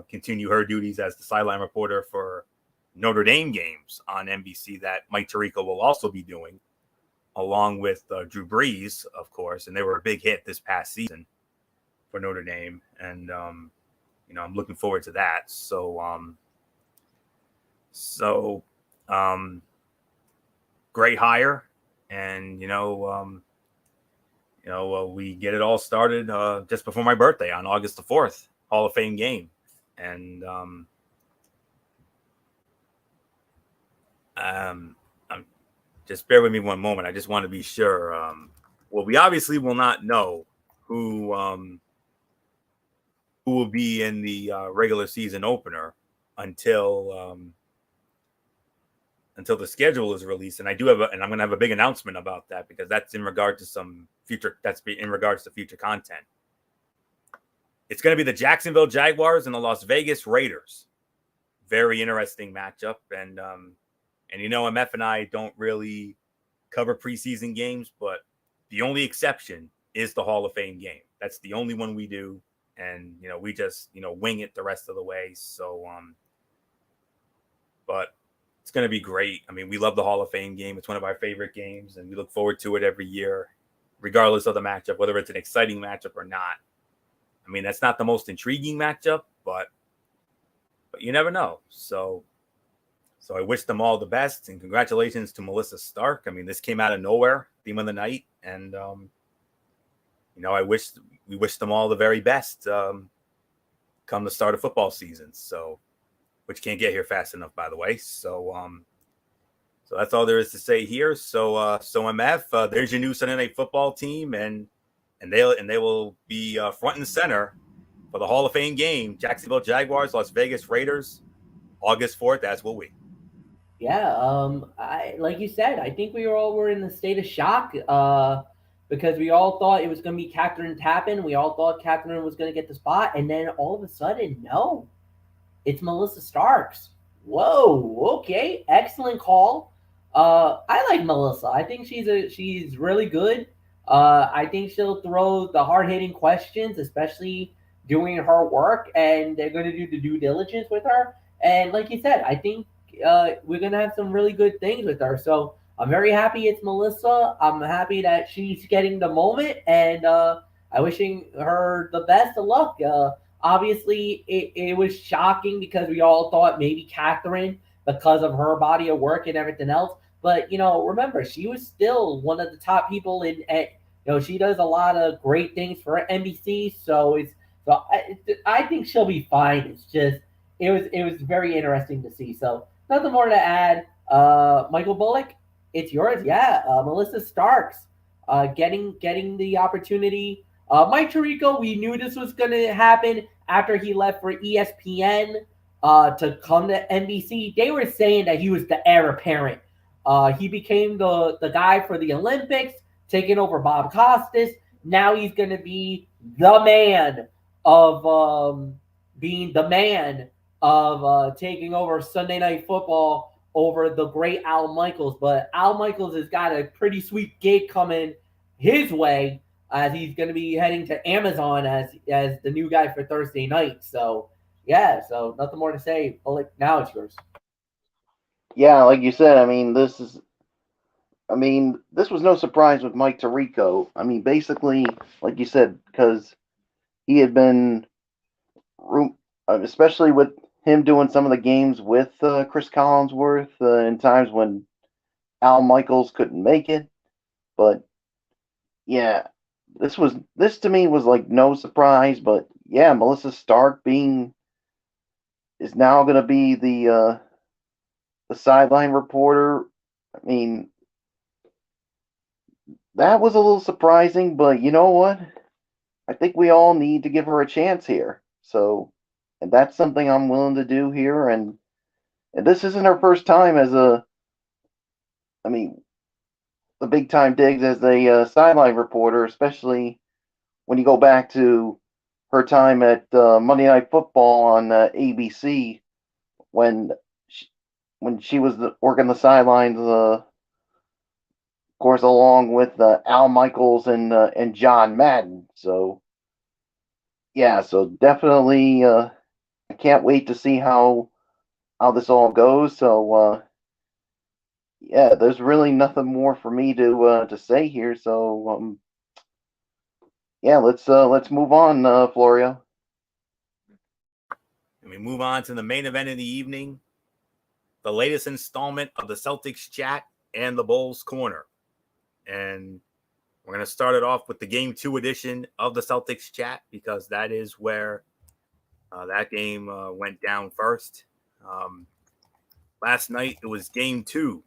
continue her duties as the sideline reporter for Notre Dame games on NBC that Mike Tirico will also be doing, along with Drew Brees, of course, and they were a big hit this past season for Notre Dame, and I'm looking forward to that. So great hire, and we get it all started just before my birthday on August the 4th, Hall of Fame game, and just bear with me one moment. I just want to be sure. Well, we obviously will not know who will be in the regular season opener until the schedule is released. And I'm going to have a big announcement about that because that's in regard to future content. It's going to be the Jacksonville Jaguars and the Las Vegas Raiders. Very interesting matchup, and MF and I don't really cover preseason games, but the only exception is the Hall of Fame game. That's the only one we do, and we just wing it the rest of the way. So, but it's going to be great. I mean, we love the Hall of Fame game. It's one of our favorite games, and we look forward to it every year, regardless of the matchup, whether it's an exciting matchup or not. I mean, that's not the most intriguing matchup, but you never know. So I wish them all the best, and congratulations to Melissa Stark. I mean, this came out of nowhere, theme of the night, and we wish them all the very best come the start of football season. So, which can't get here fast enough, by the way. So that's all there is to say here. So MF, there's your new Sunday Night Football team, and they will be front and center for the Hall of Fame game. Jacksonville Jaguars, Las Vegas Raiders, August 4th. As will we. Yeah, like you said, I think we all were in a state of shock because we all thought it was going to be Catherine Tappan. We all thought Catherine was going to get the spot, and then all of a sudden, no, it's Melissa Starks. Whoa, okay, excellent call. I like Melissa. I think she's really good. I think she'll throw the hard-hitting questions, especially doing her work, and they're going to do the due diligence with her. And like you said, I think we're going to have some really good things with her. So I'm very happy it's Melissa. I'm happy that she's getting the moment, and I'm wishing her the best of luck. Obviously, it was shocking because we all thought maybe Catherine because of her body of work and everything else. But, remember, she was still one of the top people she does a lot of great things for NBC. So I think she'll be fine. It's just, it was very interesting to see. So nothing more to add. Michael Bullock, it's yours. Yeah. Melissa Starks, getting the opportunity. Mike Tirico, we knew this was going to happen after he left for ESPN to come to NBC. They were saying that he was the heir apparent. He became the guy for the Olympics, taking over Bob Costas. Now he's going to be the man of being the man of taking over Sunday Night Football over the great Al Michaels. But Al Michaels has got a pretty sweet gig coming his way, as he's going to be heading to Amazon as the new guy for Thursday night. So, yeah, so nothing more to say. Bullock, now it's yours. Yeah, like you said, this was no surprise with Mike Tirico. I mean, basically, like you said, because he had been, especially with him doing some of the games with Chris Collinsworth in times when Al Michaels couldn't make it, but yeah, this to me was like no surprise. But yeah, Melissa Stark is now going to be the sideline reporter. I mean, that was a little surprising, but you know what? I think we all need to give her a chance here. So, and that's something I'm willing to do here. And this isn't her first time I mean, the big time digs as a sideline reporter, especially when you go back to her time at Monday Night Football on ABC when she, when she was working the sidelines, of course, along with Al Michaels and John Madden. So yeah, so definitely, I can't wait to see how this all goes. So yeah, there's really nothing more for me to say here. So yeah, let's move on, Florio. And we move on to the main event of the evening, the latest installment of the Celtics Chat and the Bulls Corner. And we're going to start it off with the Game 2 edition of the Celtics Chat because that is where that game went down first. Last night, it was Game 2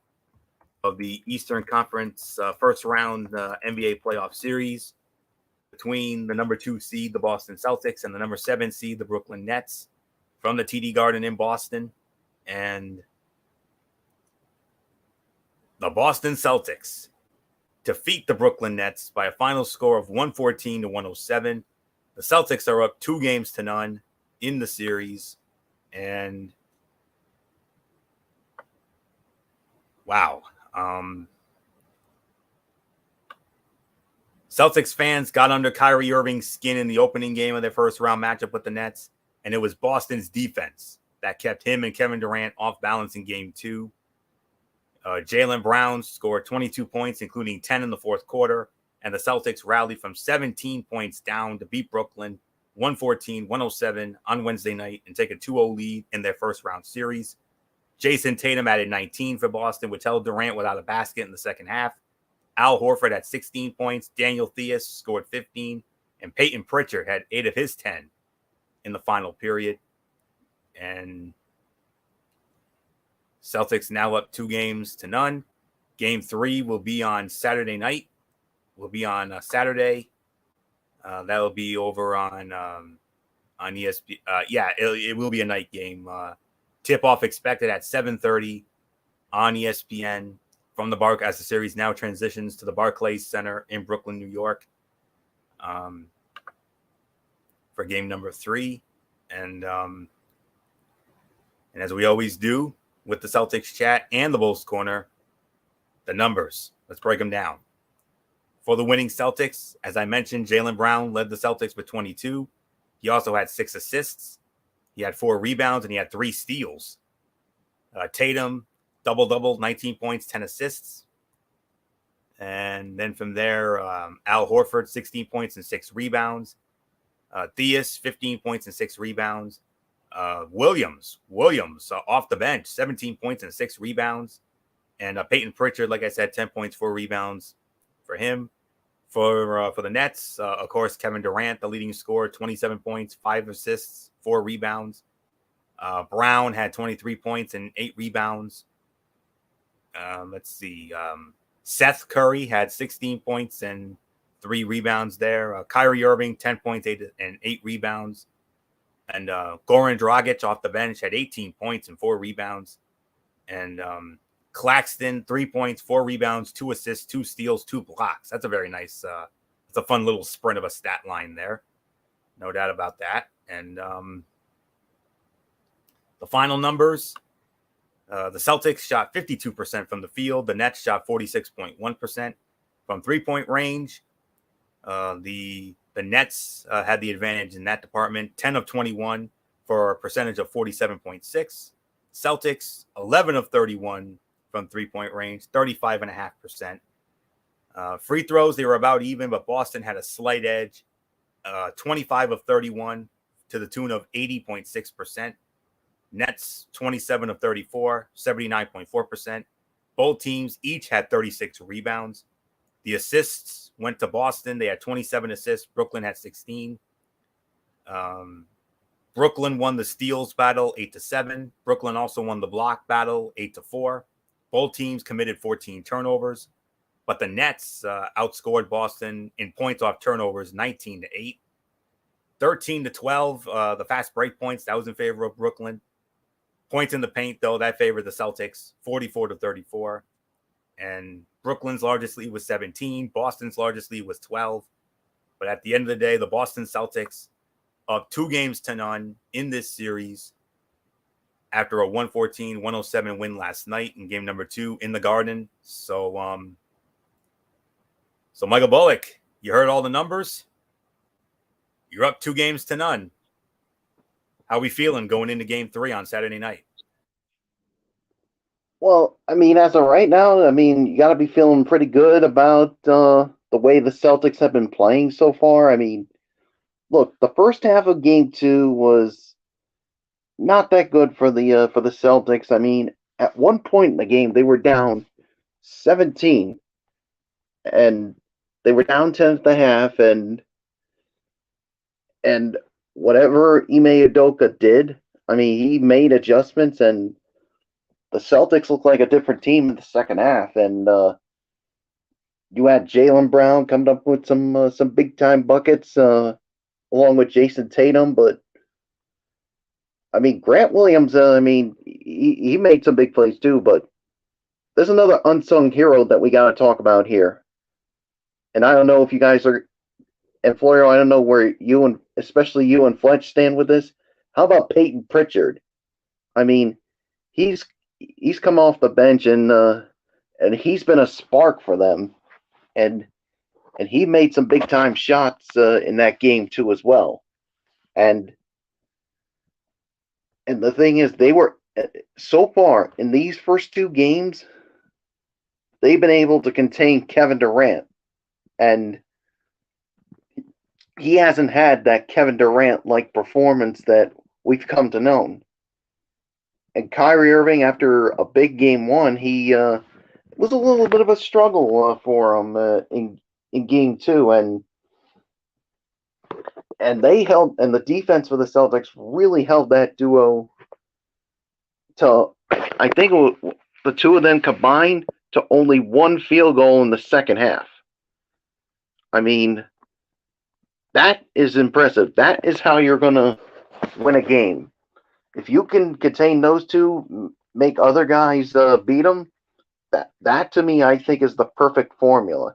of the Eastern Conference first round NBA playoff series between the number 2 seed, the Boston Celtics, and the number 7 seed, the Brooklyn Nets, from the TD Garden in Boston. And the Boston Celtics defeat the Brooklyn Nets by a final score of 114 to 107. The Celtics are up 2-0 in the series. And wow. Celtics fans got under Kyrie Irving's skin in the opening game of their first round matchup with the Nets. And it was Boston's defense that kept him and Kevin Durant off balance in Game 2. Jaylen Brown scored 22 points, including 10 in the fourth quarter, and the Celtics rallied from 17 points down to beat Brooklyn 114-107 on Wednesday night and take a 2-0 lead in their first round series. Jason Tatum added 19 for Boston, which held Durant without a basket in the second half. Al Horford had 16 points, Daniel Theus scored 15, and Peyton Pritchard had 8 of his 10 in the final period. And Celtics now up 2-0. Game 3 will be on Saturday night. Will be on Saturday. That'll be over on ESPN. Yeah, it will be a night game. Tip-off expected at 7:30 on ESPN from the as the series now transitions to the Barclays Center in Brooklyn, New York, for game number 3. And as we always do with the Celtics Chat and the Bulls Corner, the numbers. Let's break them down. For the winning Celtics, as I mentioned, Jaylen Brown led the Celtics with 22. He also had 6 assists. He had 4 rebounds, and he had 3 steals. Tatum, double-double, 19 points, 10 assists. And then from there, Al Horford, 16 points and 6 rebounds. Theus, 15 points and 6 rebounds. Williams off the bench, 17 points and 6 rebounds. And Peyton Pritchard, like I said, 10 points, 4 rebounds for him. For the Nets, of course, Kevin Durant, the leading scorer, 27 points, 5 assists, 4 rebounds. Brown had 23 points and 8 rebounds. Let's see. Seth Curry had 16 points and 3 rebounds there. Kyrie Irving, 10 points, 8 rebounds. And Goran Dragic off the bench had 18 points and 4 rebounds. And Claxton, 3 points, 4 rebounds, 2 assists, 2 steals, 2 blocks. That's a very nice, it's a fun little sprint of a stat line there. No doubt about that. And the final numbers, the Celtics shot 52% from the field. The Nets shot 46.1% from three-point range. The Nets had the advantage in that department, 10 of 21 for a percentage of 47.6. Celtics, 11 of 31 from three-point range, 35.5%. Free throws, they were about even, but Boston had a slight edge, 25 of 31 to the tune of 80.6%. Nets, 27 of 34, 79.4%. Both teams each had 36 rebounds. The assists went to Boston. They had 27 assists. Brooklyn had 16. Brooklyn won the steals battle 8-7. Brooklyn also won the block battle 8-4. Both teams committed 14 turnovers, but the Nets outscored Boston in points off turnovers 19-8. 13-12, the fast break points, that was in favor of Brooklyn. Points in the paint, though, that favored the Celtics, 44-34. And Brooklyn's largest lead was 17. Boston's largest lead was 12. But at the end of the day, the Boston Celtics up 2-0 in this series after a 114-107 win last night in game number 2 in the Garden. So Michael Bullock, you heard all the numbers. You're up 2-0. How are we feeling going into game 3 on Saturday night? Well, I mean, as of right now, I mean, you got to be feeling pretty good about the way the Celtics have been playing so far. I mean, look, the first half of game 2 was not that good for the Celtics. I mean, at one point in the game, they were down 17, and they were down 10 at the half, and whatever Ime Udoka did, I mean, he made adjustments, and the Celtics looked like a different team in the second half. And you had Jaylen Brown coming up with some big time buckets, along with Jason Tatum. But I mean, Grant Williams, I mean, he made some big plays too. But there's another unsung hero that we got to talk about here. And I don't know if you guys are, and Florio, I don't know where you and especially you and Fletch stand with this. How about Peyton Pritchard? I mean, he's come off the bench and he's been a spark for them, and he made some big time shots in that game too as well. And the thing is, they were so far in these first 2 games, they've been able to contain Kevin Durant, and he hasn't had that Kevin Durant like performance that we've come to know. And Kyrie Irving, after a big game 1, he was a little bit of a struggle for him in game 2, and they held, and the defense for the Celtics really held that duo to, I think the two of them combined to only 1 field goal in the second half. I mean, that is impressive. That is how you're going to win a game. If you can contain those two, make other guys beat them, that to me, I think, is the perfect formula.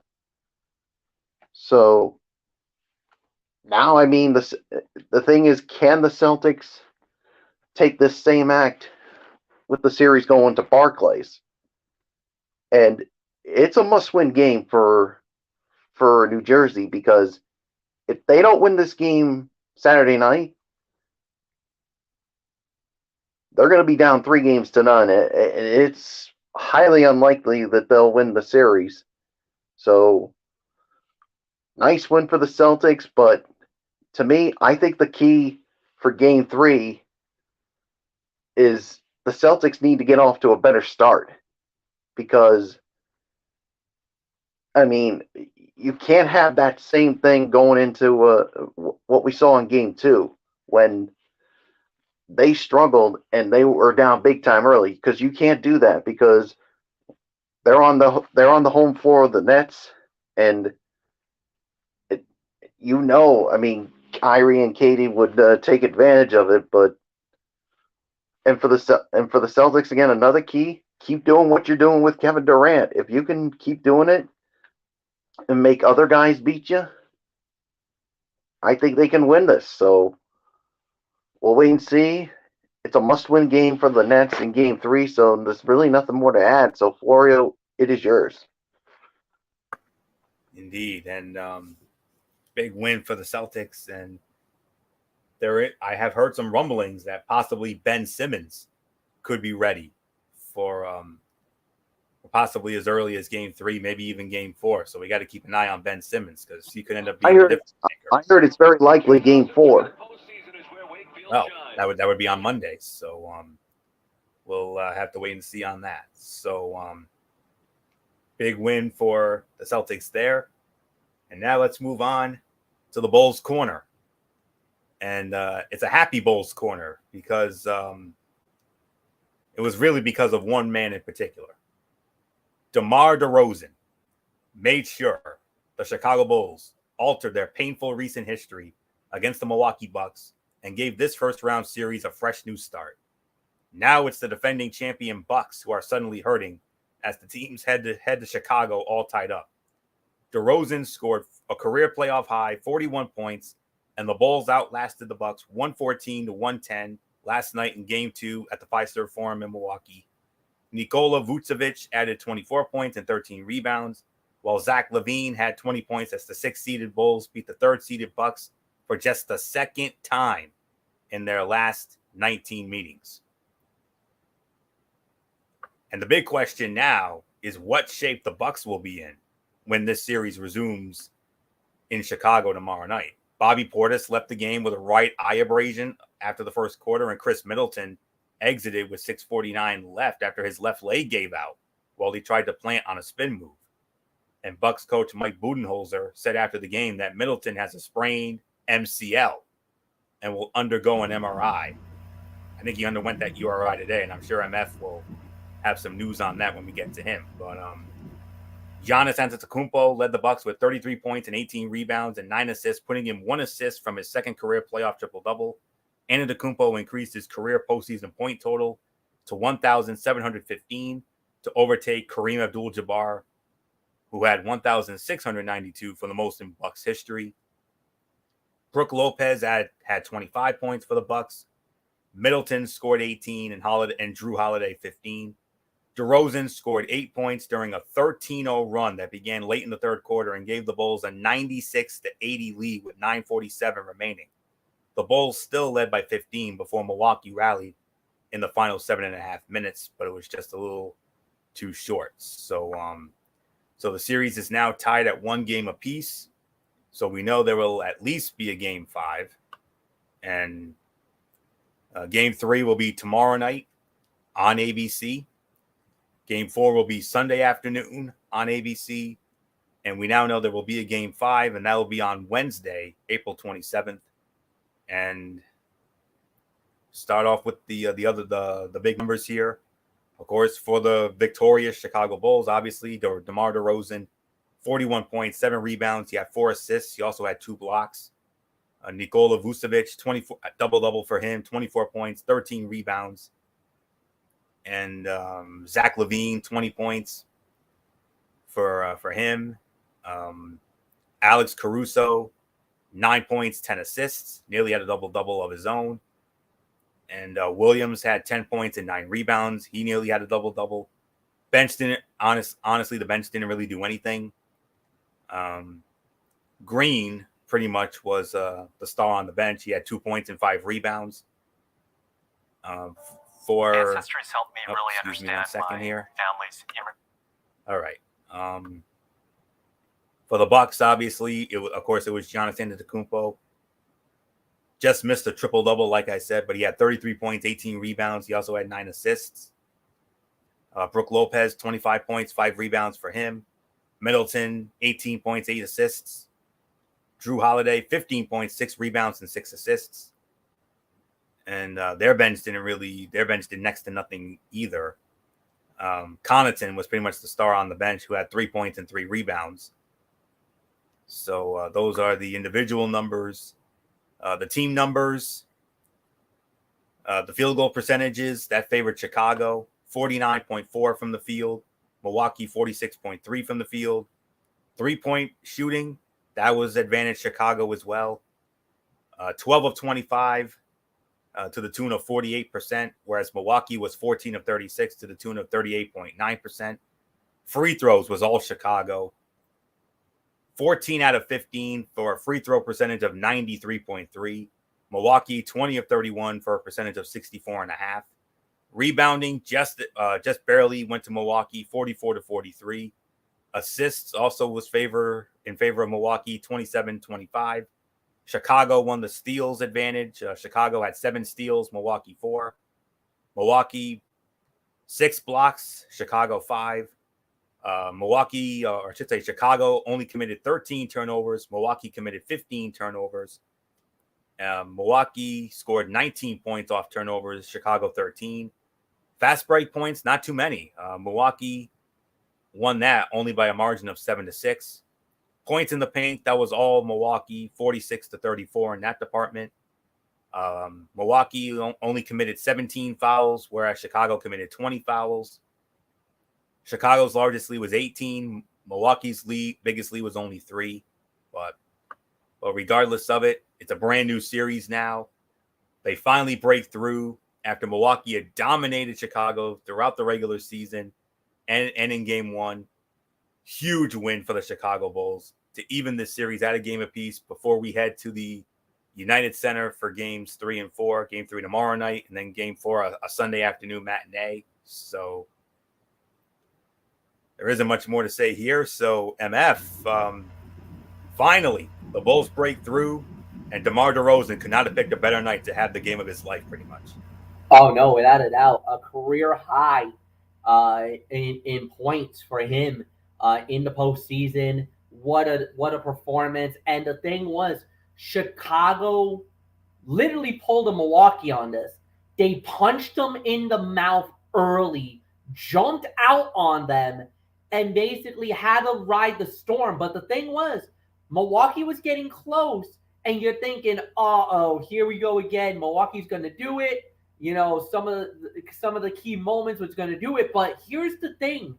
So now, I mean, the thing is, can the Celtics take this same act with the series going to Barclays? And it's a must-win game for New Jersey, because if they don't win this game Saturday night, they're going to be down 3-0. It's highly unlikely that they'll win the series. So, nice win for the Celtics, but to me, I think the key for game 3 is the Celtics need to get off to a better start, because, I mean, you can't have that same thing going into what we saw in game 2 when they struggled and they were down big time early, because you can't do that, because they're on the home floor of the Nets, and I mean, Kyrie and Katie would take advantage of it. But and for the Celtics, again, another key: keep doing what you're doing with Kevin Durant. If you can keep doing it and make other guys beat you, I think they can win this. So we'll wait and see. It's a must-win game for the Nets in game 3, so there's really nothing more to add. So, Florio, it is yours. Indeed, and big win for the Celtics. And I have heard some rumblings that possibly Ben Simmons could be ready for possibly as early as game 3, maybe even game 4. So we got to keep an eye on Ben Simmons, because he could end up being a difference maker. I heard it's very likely game 4. Well, that would be on Monday, so we'll have to wait and see on that. So Big win for the Celtics there. And now let's move on to the Bulls corner. And it's a happy Bulls corner because it was really because of one man in particular. DeMar DeRozan made sure the Chicago Bulls altered their painful recent history against the Milwaukee Bucks and gave this first-round series a fresh new start. Now it's the defending champion Bucks who are suddenly hurting as the teams head to Chicago all tied up. DeRozan scored a career playoff high 41 points, and the Bulls outlasted the Bucks 114-110 last night in Game 2 at the Fiserv Forum in Milwaukee. Nikola Vucevic added 24 points and 13 rebounds, while Zach LaVine had 20 points as the 6th-seeded Bulls beat the 3rd-seeded Bucks for just the second time in their last 19 meetings. And the big question now is what shape the Bucks will be in when this series resumes in Chicago tomorrow night. Bobby Portis left the game with a right eye abrasion after the first quarter, and Chris Middleton exited with 6:49 left after his left leg gave out while he tried to plant on a spin move. And Bucks coach Mike Budenholzer said after the game that Middleton has a sprained MCL and will undergo an MRI. I think he underwent that URI today, and I'm sure MF will have some news on that when we get to him. But Giannis Antetokounmpo led the Bucks with 33 points and 18 rebounds and 9 assists, putting him 1 assist from his second career playoff triple-double. Antetokounmpo increased his career postseason point total to 1,715 to overtake Kareem Abdul-Jabbar, who had 1,692 for the most in Bucks history. Brook Lopez had 25 points for the Bucks. Middleton scored 18 and Drew Holiday 15. DeRozan scored 8 points during a 13-0 run that began late in the third quarter and gave the Bulls a 96-80 lead with 9:47 remaining. The Bulls still led by 15 before Milwaukee rallied in the final 7.5 minutes, but it was just a little too short. So the series is now tied at 1 game apiece. So we know there will at least be a Game 5. And Game 3 will be tomorrow night on ABC. Game 4 will be Sunday afternoon on ABC. And we now know there will be a Game 5, and that will be on Wednesday, April 27th. And start off with the big numbers here. Of course, for the victorious Chicago Bulls, obviously, DeMar DeRozan, 41 points, 7 rebounds. He had 4 assists. He also had 2 blocks. Nikola Vucevic, 24, double-double for him, 24 points, 13 rebounds. And Zach LaVine, 20 points for him. Alex Caruso, 9 points, 10 assists, nearly had a double-double of his own. And Williams had 10 points and 9 rebounds. He nearly had a double-double. Bench didn't, honestly, the bench didn't really do anything. Green pretty much was the star on the bench. He had 2 points and 5 rebounds. Ancestry's helped me really understand my family's All right. For the Bucks, obviously, it was Giannis Antetokounmpo. Just missed a triple-double, like I said, but he had 33 points, 18 rebounds. He also had 9 assists. Brook Lopez, 25 points, 5 rebounds for him. Middleton, 18 points, 8 assists. Drew Holiday, 15 points, 6 rebounds, and 6 assists. And their bench did next to nothing either. Connaughton was pretty much the star on the bench, who had 3 points and 3 rebounds. So those are the individual numbers. The team numbers, the field goal percentages, that favored Chicago, 49.4 from the field. Milwaukee, 46.3 from the field. 3-point shooting, that was advantage Chicago as well. 12 of 25 to the tune of 48%, whereas Milwaukee was 14 of 36 to the tune of 38.9%. Free throws was all Chicago. 14 out of 15 for a free throw percentage of 93.3. Milwaukee, 20 of 31 for a percentage of 64.5. Rebounding just barely went to Milwaukee, 44-43. Assists also was in favor of Milwaukee, 27-25. Chicago won the steals advantage. Chicago had 7 steals, Milwaukee 4. Milwaukee 6 blocks, Chicago 5. Milwaukee, or I should say Chicago, only committed 13 turnovers. Milwaukee committed 15 turnovers. Milwaukee scored 19 points off turnovers. Chicago 13. Fast break points, not too many. Milwaukee won that only by a margin of 7-6. Points in the paint, that was all Milwaukee, 46-34 in that department. Milwaukee only committed 17 fouls, whereas Chicago committed 20 fouls. Chicago's largest lead was 18. Milwaukee's biggest lead was only 3. But regardless of it, it's a brand new series now. They finally break through after Milwaukee had dominated Chicago throughout the regular season and in game 1. Huge win for the Chicago Bulls to even this series at a game apiece before we head to the United Center for games 3 and 4. Game 3 tomorrow night, and then game 4 a Sunday afternoon matinee. So there isn't much more to say here. So MF, finally the Bulls break through, and DeMar DeRozan could not have picked a better night to have the game of his life, pretty much. Oh no, without a doubt, a career high in points for him in the postseason. What a performance! And the thing was, Chicago literally pulled a Milwaukee on this. They punched them in the mouth early, jumped out on them, and basically had to ride the storm. But the thing was, Milwaukee was getting close, and you're thinking, uh-oh, here we go again. Milwaukee's going to do it. You know, some of the key moments was going to do it. But here's the thing.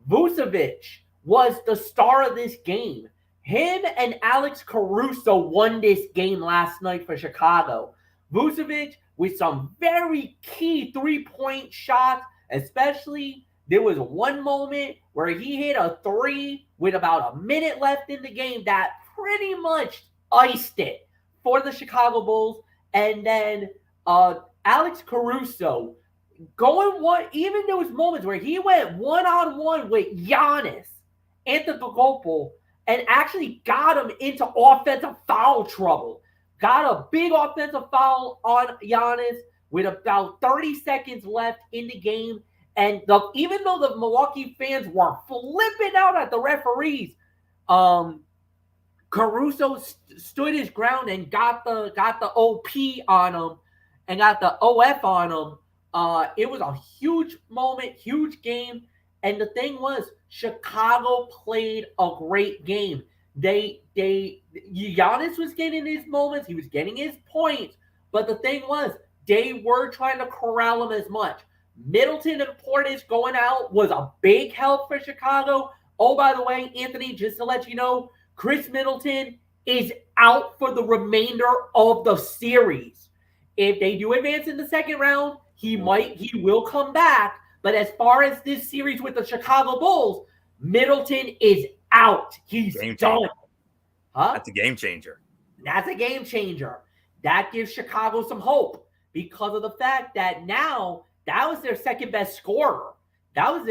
Vucevic was the star of this game. Him and Alex Caruso won this game last night for Chicago. Vucevic with some very key three-point shots, especially there was one moment where he hit a 3 with about a minute left in the game that pretty much iced it for the Chicago Bulls. And then Alex Caruso even those moments where he went one-on-one with Giannis Antetokounmpo and actually got him into offensive foul trouble. Got a big offensive foul on Giannis with about 30 seconds left in the game. And even though the Milwaukee fans were flipping out at the referees, Caruso stood his ground and got the OP on him and got the OF on him. It was a huge moment, huge game. And the thing was, Chicago played a great game. Giannis was getting his moments, he was getting his points, but the thing was, they were trying to corral him as much. Middleton and Portis going out was a big help for Chicago. Oh, by the way, Anthony, just to let you know, Chris Middleton is out for the remainder of the series. If they do advance in the second round, he will come back. But as far as this series with the Chicago Bulls, Middleton is out. He's done. Huh? That's a game changer. That's a game changer. That gives Chicago some hope because of the fact that now that was their second best scorer. That was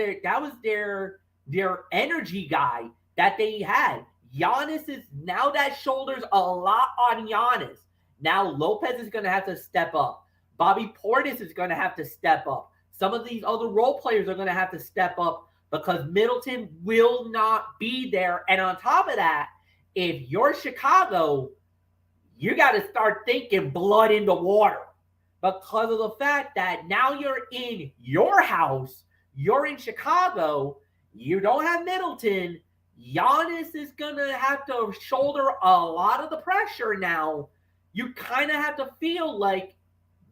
their energy guy that they had. Giannis is now that shoulder's a lot on Giannis. Now Lopez is going to have to step up. Bobby Portis is going to have to step up. Some of these other role players are going to have to step up because Middleton will not be there. And on top of that, if you're Chicago, you got to start thinking blood in the water because of the fact that now you're in your house, you're in Chicago, you don't have Middleton. Giannis is going to have to shoulder a lot of the pressure now. You kind of have to feel like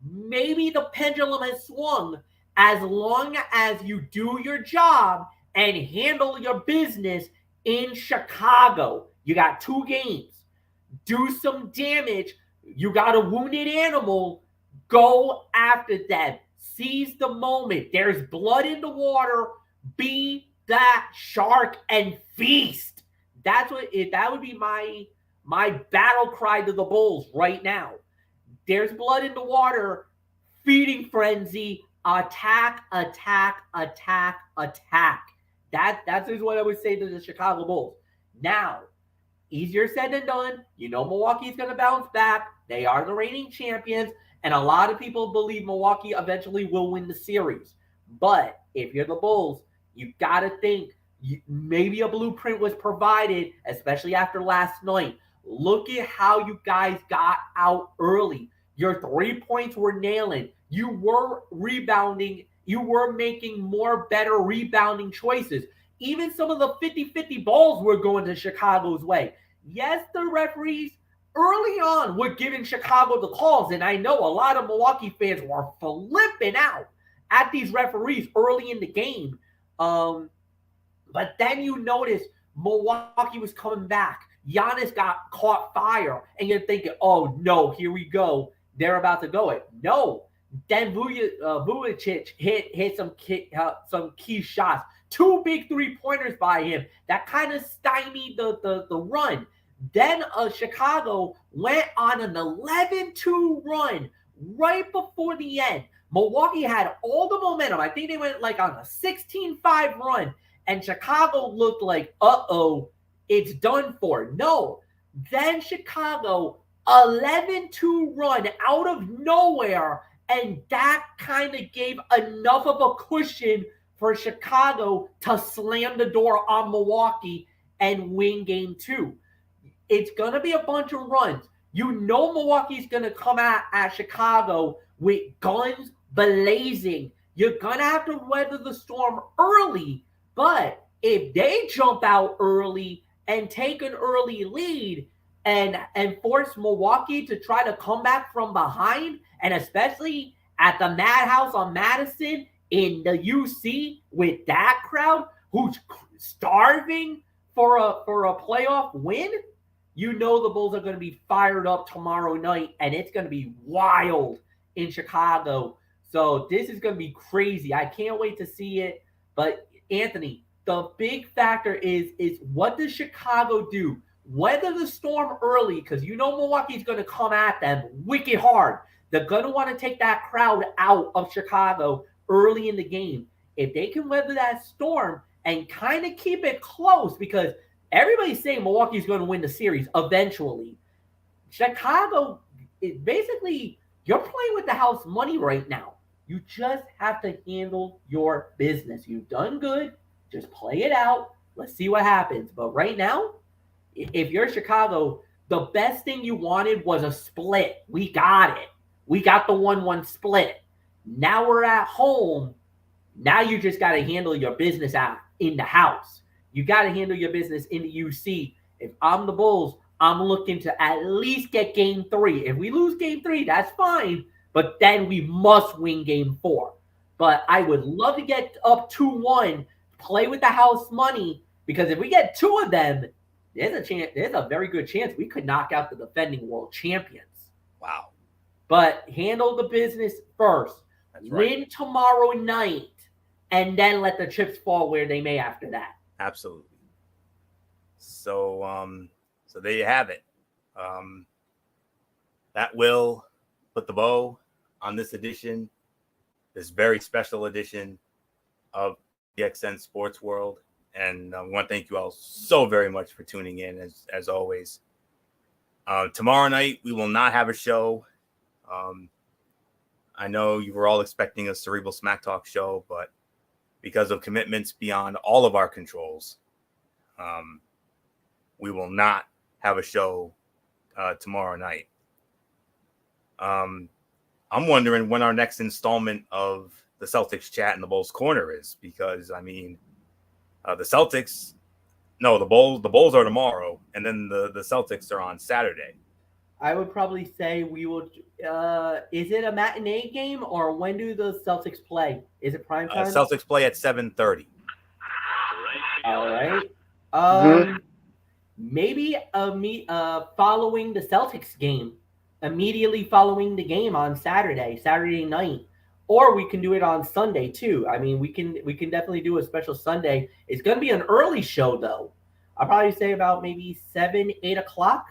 maybe the pendulum has swung as long as you do your job and handle your business in Chicago. You got 2 games. Do some damage. You got a wounded animal. Go after them. Seize the moment. There's blood in the water. Be that shark and feast. That would be my battle cry to the Bulls right now. There's blood in the water. Feeding frenzy. Attack, attack, attack, attack. That is what I would say to the Chicago Bulls. Now, easier said than done. You know Milwaukee's going to bounce back. They are the reigning champions, and a lot of people believe Milwaukee eventually will win the series. But if you're the Bulls, you got to think maybe a blueprint was provided, especially after last night. Look at how you guys got out early. Your 3 points were nailing. You were rebounding. You were making more better rebounding choices. Even some of the 50-50 balls were going to Chicago's way. Yes, the referees early on were giving Chicago the calls, and I know a lot of Milwaukee fans were flipping out at these referees early in the game. But then you notice Milwaukee was coming back. Giannis got caught fire, and you're thinking, oh, no, here we go. They're about to go it. No. Then Vucevic hit some key shots. 2 big three-pointers by him. That kind of stymied the run. Then Chicago went on an 11-2 run right before the end. Milwaukee had all the momentum. I think they went like on a 16-5 run. And Chicago looked like, uh-oh, it's done for. No. Then Chicago, 11-2 run out of nowhere. And that kind of gave enough of a cushion for Chicago to slam the door on Milwaukee and win game 2. It's going to be a bunch of runs. You know Milwaukee's going to come at Chicago with guns blazing. You're going to have to weather the storm early. But if they jump out early and take an early lead and force Milwaukee to try to come back from behind, and especially at the Madhouse on Madison in the UC with that crowd who's starving for a playoff win, you know the Bulls are going to be fired up tomorrow night, and it's going to be wild in Chicago. So this is going to be crazy. I can't wait to see it. But Anthony, the big factor is what does Chicago do? Weather the storm early, because you know Milwaukee's going to come at them wicked hard. They're going to want to take that crowd out of Chicago early in the game. If they can weather that storm and kind of keep it close, because everybody's saying Milwaukee's going to win the series eventually. Chicago, basically, you're playing with the house money right now. You just have to handle your business. You've done good. Just play it out. Let's see what happens. But right now, if you're Chicago, the best thing you wanted was a split. We got it. We got the 1-1 split. Now we're at home. Now you just got to handle your business out in the house. You got to handle your business in the UC. If I'm the Bulls, I'm looking to at least get game 3. If we lose game 3, that's fine. But then we must win game 4. But I would love to get up 2-1, play with the house money, because if we get 2 of them, there's a very good chance we could knock out the defending world champions. Wow. But handle the business first. That's right. Win tomorrow night, and then let the chips fall where they may after that. Absolutely. So there you have it. That will put the bow on this edition, this very special edition of TXN Sports World. And I want to thank you all so very much for tuning in, as always. Tomorrow night, we will not have a show. I know you were all expecting a Cerebral Smack Talk show, but because of commitments beyond all of our controls, we will not have a show tomorrow night. I'm wondering when our next installment of the Celtics Chat in the Bulls Corner is, because I mean, the Bulls are tomorrow, and then the Celtics are on Saturday. I would probably say we will. Is it a matinee game, or when do the Celtics play? Is it prime time? Celtics play at 7:30. All right. Maybe following the Celtics game, immediately following the game on Saturday night, or we can do it on Sunday too. I mean, we can definitely do a special Sunday. It's going to be an early show though. I'll probably say about maybe 7-8 o'clock.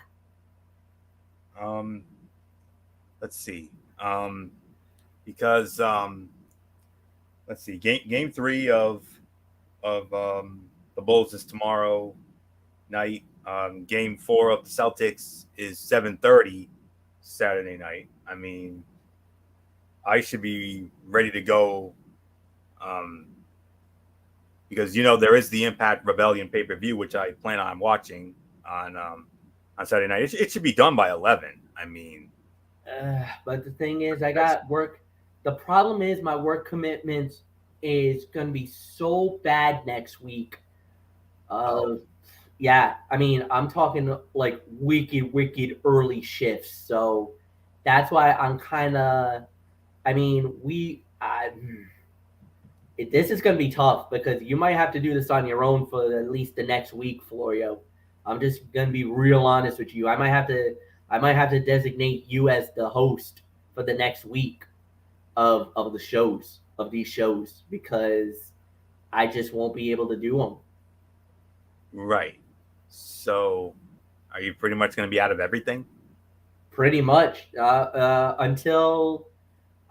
Let's see. Because let's see. Game 3 of the Bulls is tomorrow night. Game 4 of the Celtics is 7:30 Saturday night. I mean, I should be ready to go because there is the Impact Rebellion pay-per-view, which I plan on watching on Saturday night. It should be done by 11. I mean, but the thing is, I got work. The problem is my work commitments is going to be so bad next week. Yeah, I mean, I'm talking like wicked early shifts. So that's why I'm kind of. I mean, this is going to be tough because you might have to do this on your own for at least the next week, Florio. I'm just going to be real honest with you. I might have to designate you as the host for the next week of these shows because I just won't be able to do them. Right. So, are you pretty much going to be out of everything? Pretty much until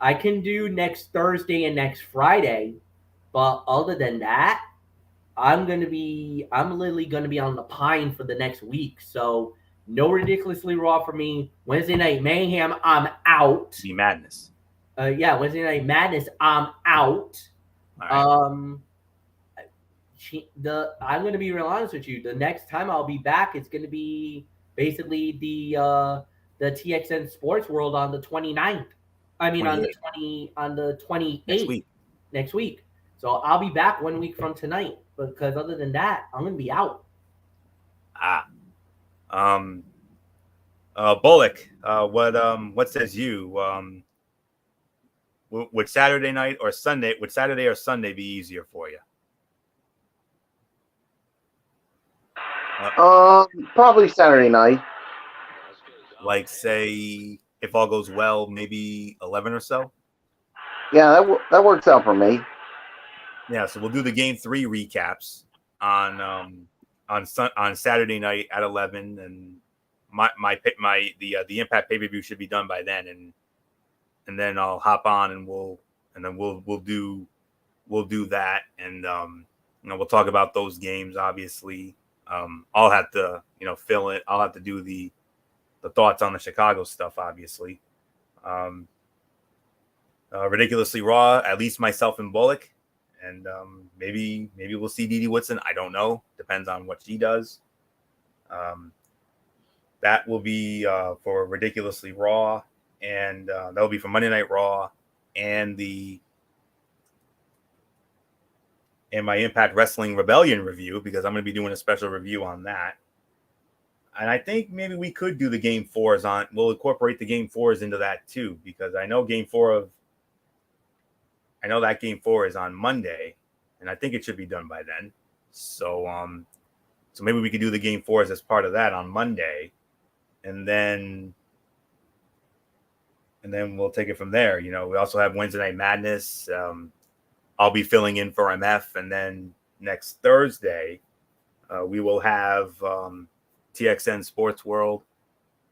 I can do next Thursday and next Friday, but other than that, I'm literally gonna be on the pine for the next week. So no ridiculously raw for me. Wednesday Night Mayhem, I'm out. The Madness. Wednesday Night Madness, I'm out. Right. I'm gonna be real honest with you. The next time I'll be back, it's gonna be basically the TXN Sports World on the 29th. I mean on the 28th next week. So I'll be back 1 week from tonight. Because other than that, I'm gonna be out. Bullock, what says you? Would Saturday night or Sunday? Would Saturday or Sunday be easier for you? Probably Saturday night. Like, say, if all goes well, maybe 11 or so. Yeah, that works out for me. Yeah, so we'll do the Game 3 recaps on Saturday night at 11, and the Impact pay-per-view should be done by then, and then I'll hop on and we'll do that, and we'll talk about those games. Obviously, I'll have to fill it. I'll have to do the thoughts on the Chicago stuff, obviously. Ridiculously Raw, at least myself and Bullock. And maybe we'll see Dee Dee Woodson. I don't know. Depends on what she does. That will be for Ridiculously Raw, and that will be for Monday Night Raw and my Impact Wrestling Rebellion review, because I'm going to be doing a special review on that. And I think maybe we could do the Game 4s we'll incorporate the Game 4s into that too, because I know that Game 4 is on Monday, and I think it should be done by then. So maybe we could do the Game 4s as part of that on Monday, and then we'll take it from there. We also have Wednesday Night Madness. I'll be filling in for MF, and then next Thursday we will have TXN Sports World.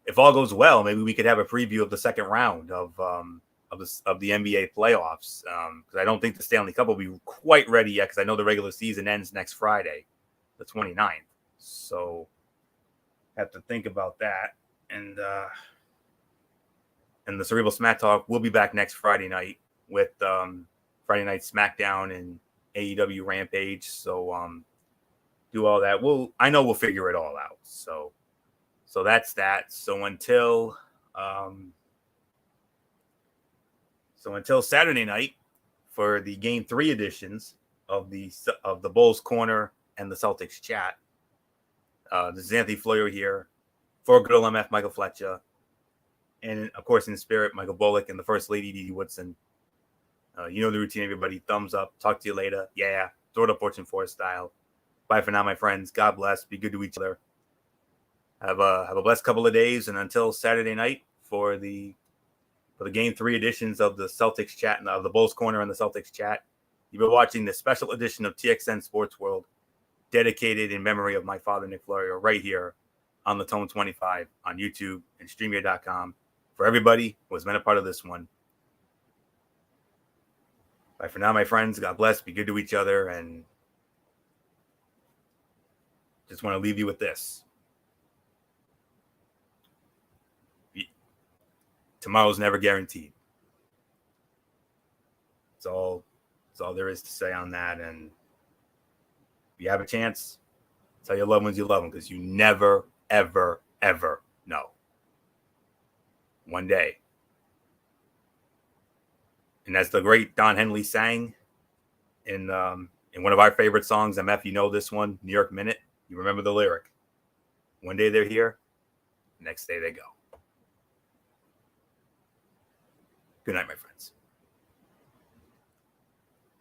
If all goes well, maybe we could have a preview of the second round of the NBA playoffs, because I don't think the Stanley Cup will be quite ready yet, because I know the regular season ends next Friday, the 29th. So have to think about that. And the Cerebral Smack Talk will be back next Friday night with Friday Night SmackDown and AEW Rampage. So do all that. I know we'll figure it all out. So that's that. So until Saturday night for the Game 3 editions of the Bulls Corner and the Celtics Chat. This is Anthony Florio here for Good Old MF, Michael Fletcher, and of course in spirit, Michael Bullock and the First Lady, Dee Dee Woodson. You know the routine, everybody. Thumbs up. Talk to you later. Yeah, throw it up Fortune 4 style. Bye for now, my friends. God bless. Be good to each other. Have a blessed couple of days, and until Saturday night for the Game 3 editions of the Celtics Chat and of the Bulls Corner and the Celtics Chat. You've been watching this special edition of TXN Sports World, dedicated in memory of my father, Nick Florio, right here on the Tone 25 on YouTube and StreamYard.com. For everybody who has been a part of this one. Bye for now, my friends. God bless. Be good to each other. And just want to leave you with this. Tomorrow's never guaranteed. That's all there is to say on that. And If you have a chance, tell your loved ones you love them, because you never, ever, ever know. One day. And as the great Don Henley sang in one of our favorite songs, MF, you know this one, New York Minute. You remember the lyric. One day they're here, next day they go. Good night, my friends.